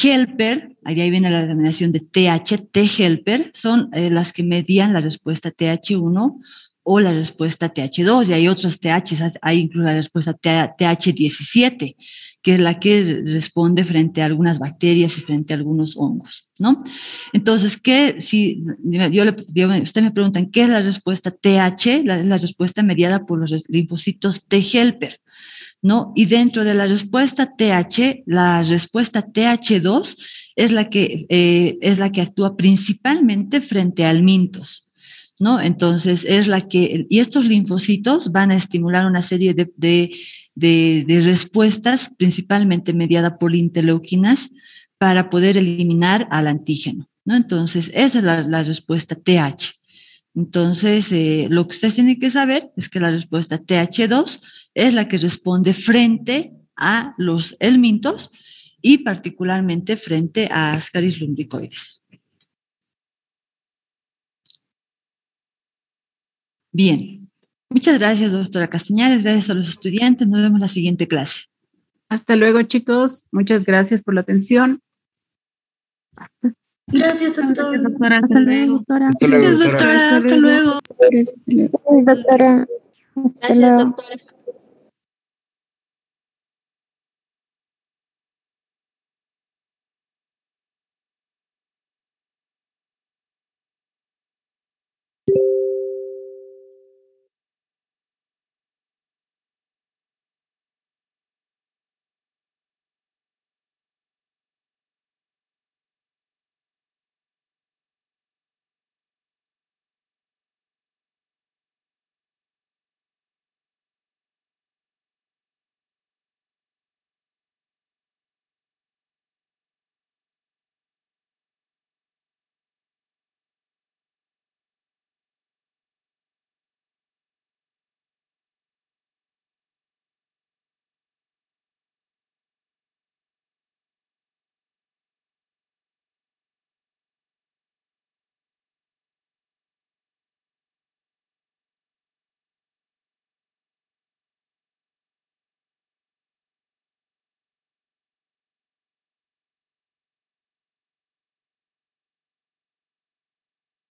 helper, ahí viene la denominación de TH, T helper, son las que median la respuesta TH1 o la respuesta TH2, y hay otros THs, hay incluso la respuesta TH17, que es la que responde frente a algunas bacterias y frente a algunos hongos, ¿no? Entonces, usted me preguntan, ¿qué es la respuesta TH? La respuesta mediada por los linfocitos T helper, ¿no? Y dentro de la respuesta TH, la respuesta TH2 es la que actúa principalmente frente al mintos, ¿no? Entonces, y estos linfocitos van a estimular una serie de respuestas, principalmente mediada por interleuquinas, para poder eliminar al antígeno, ¿no? Entonces, esa es la respuesta TH, Entonces, lo que ustedes tienen que saber es que la respuesta TH2 es la que responde frente a los helmintos y particularmente frente a Ascaris lumbricoides. Bien. Muchas gracias, doctora Castañares. Gracias a los estudiantes. Nos vemos en la siguiente clase. Hasta luego, chicos. Muchas gracias por la atención. Gracias, doctora. Hasta luego, doctora. Gracias, doctora. Hasta luego. Doctora. Gracias, doctora.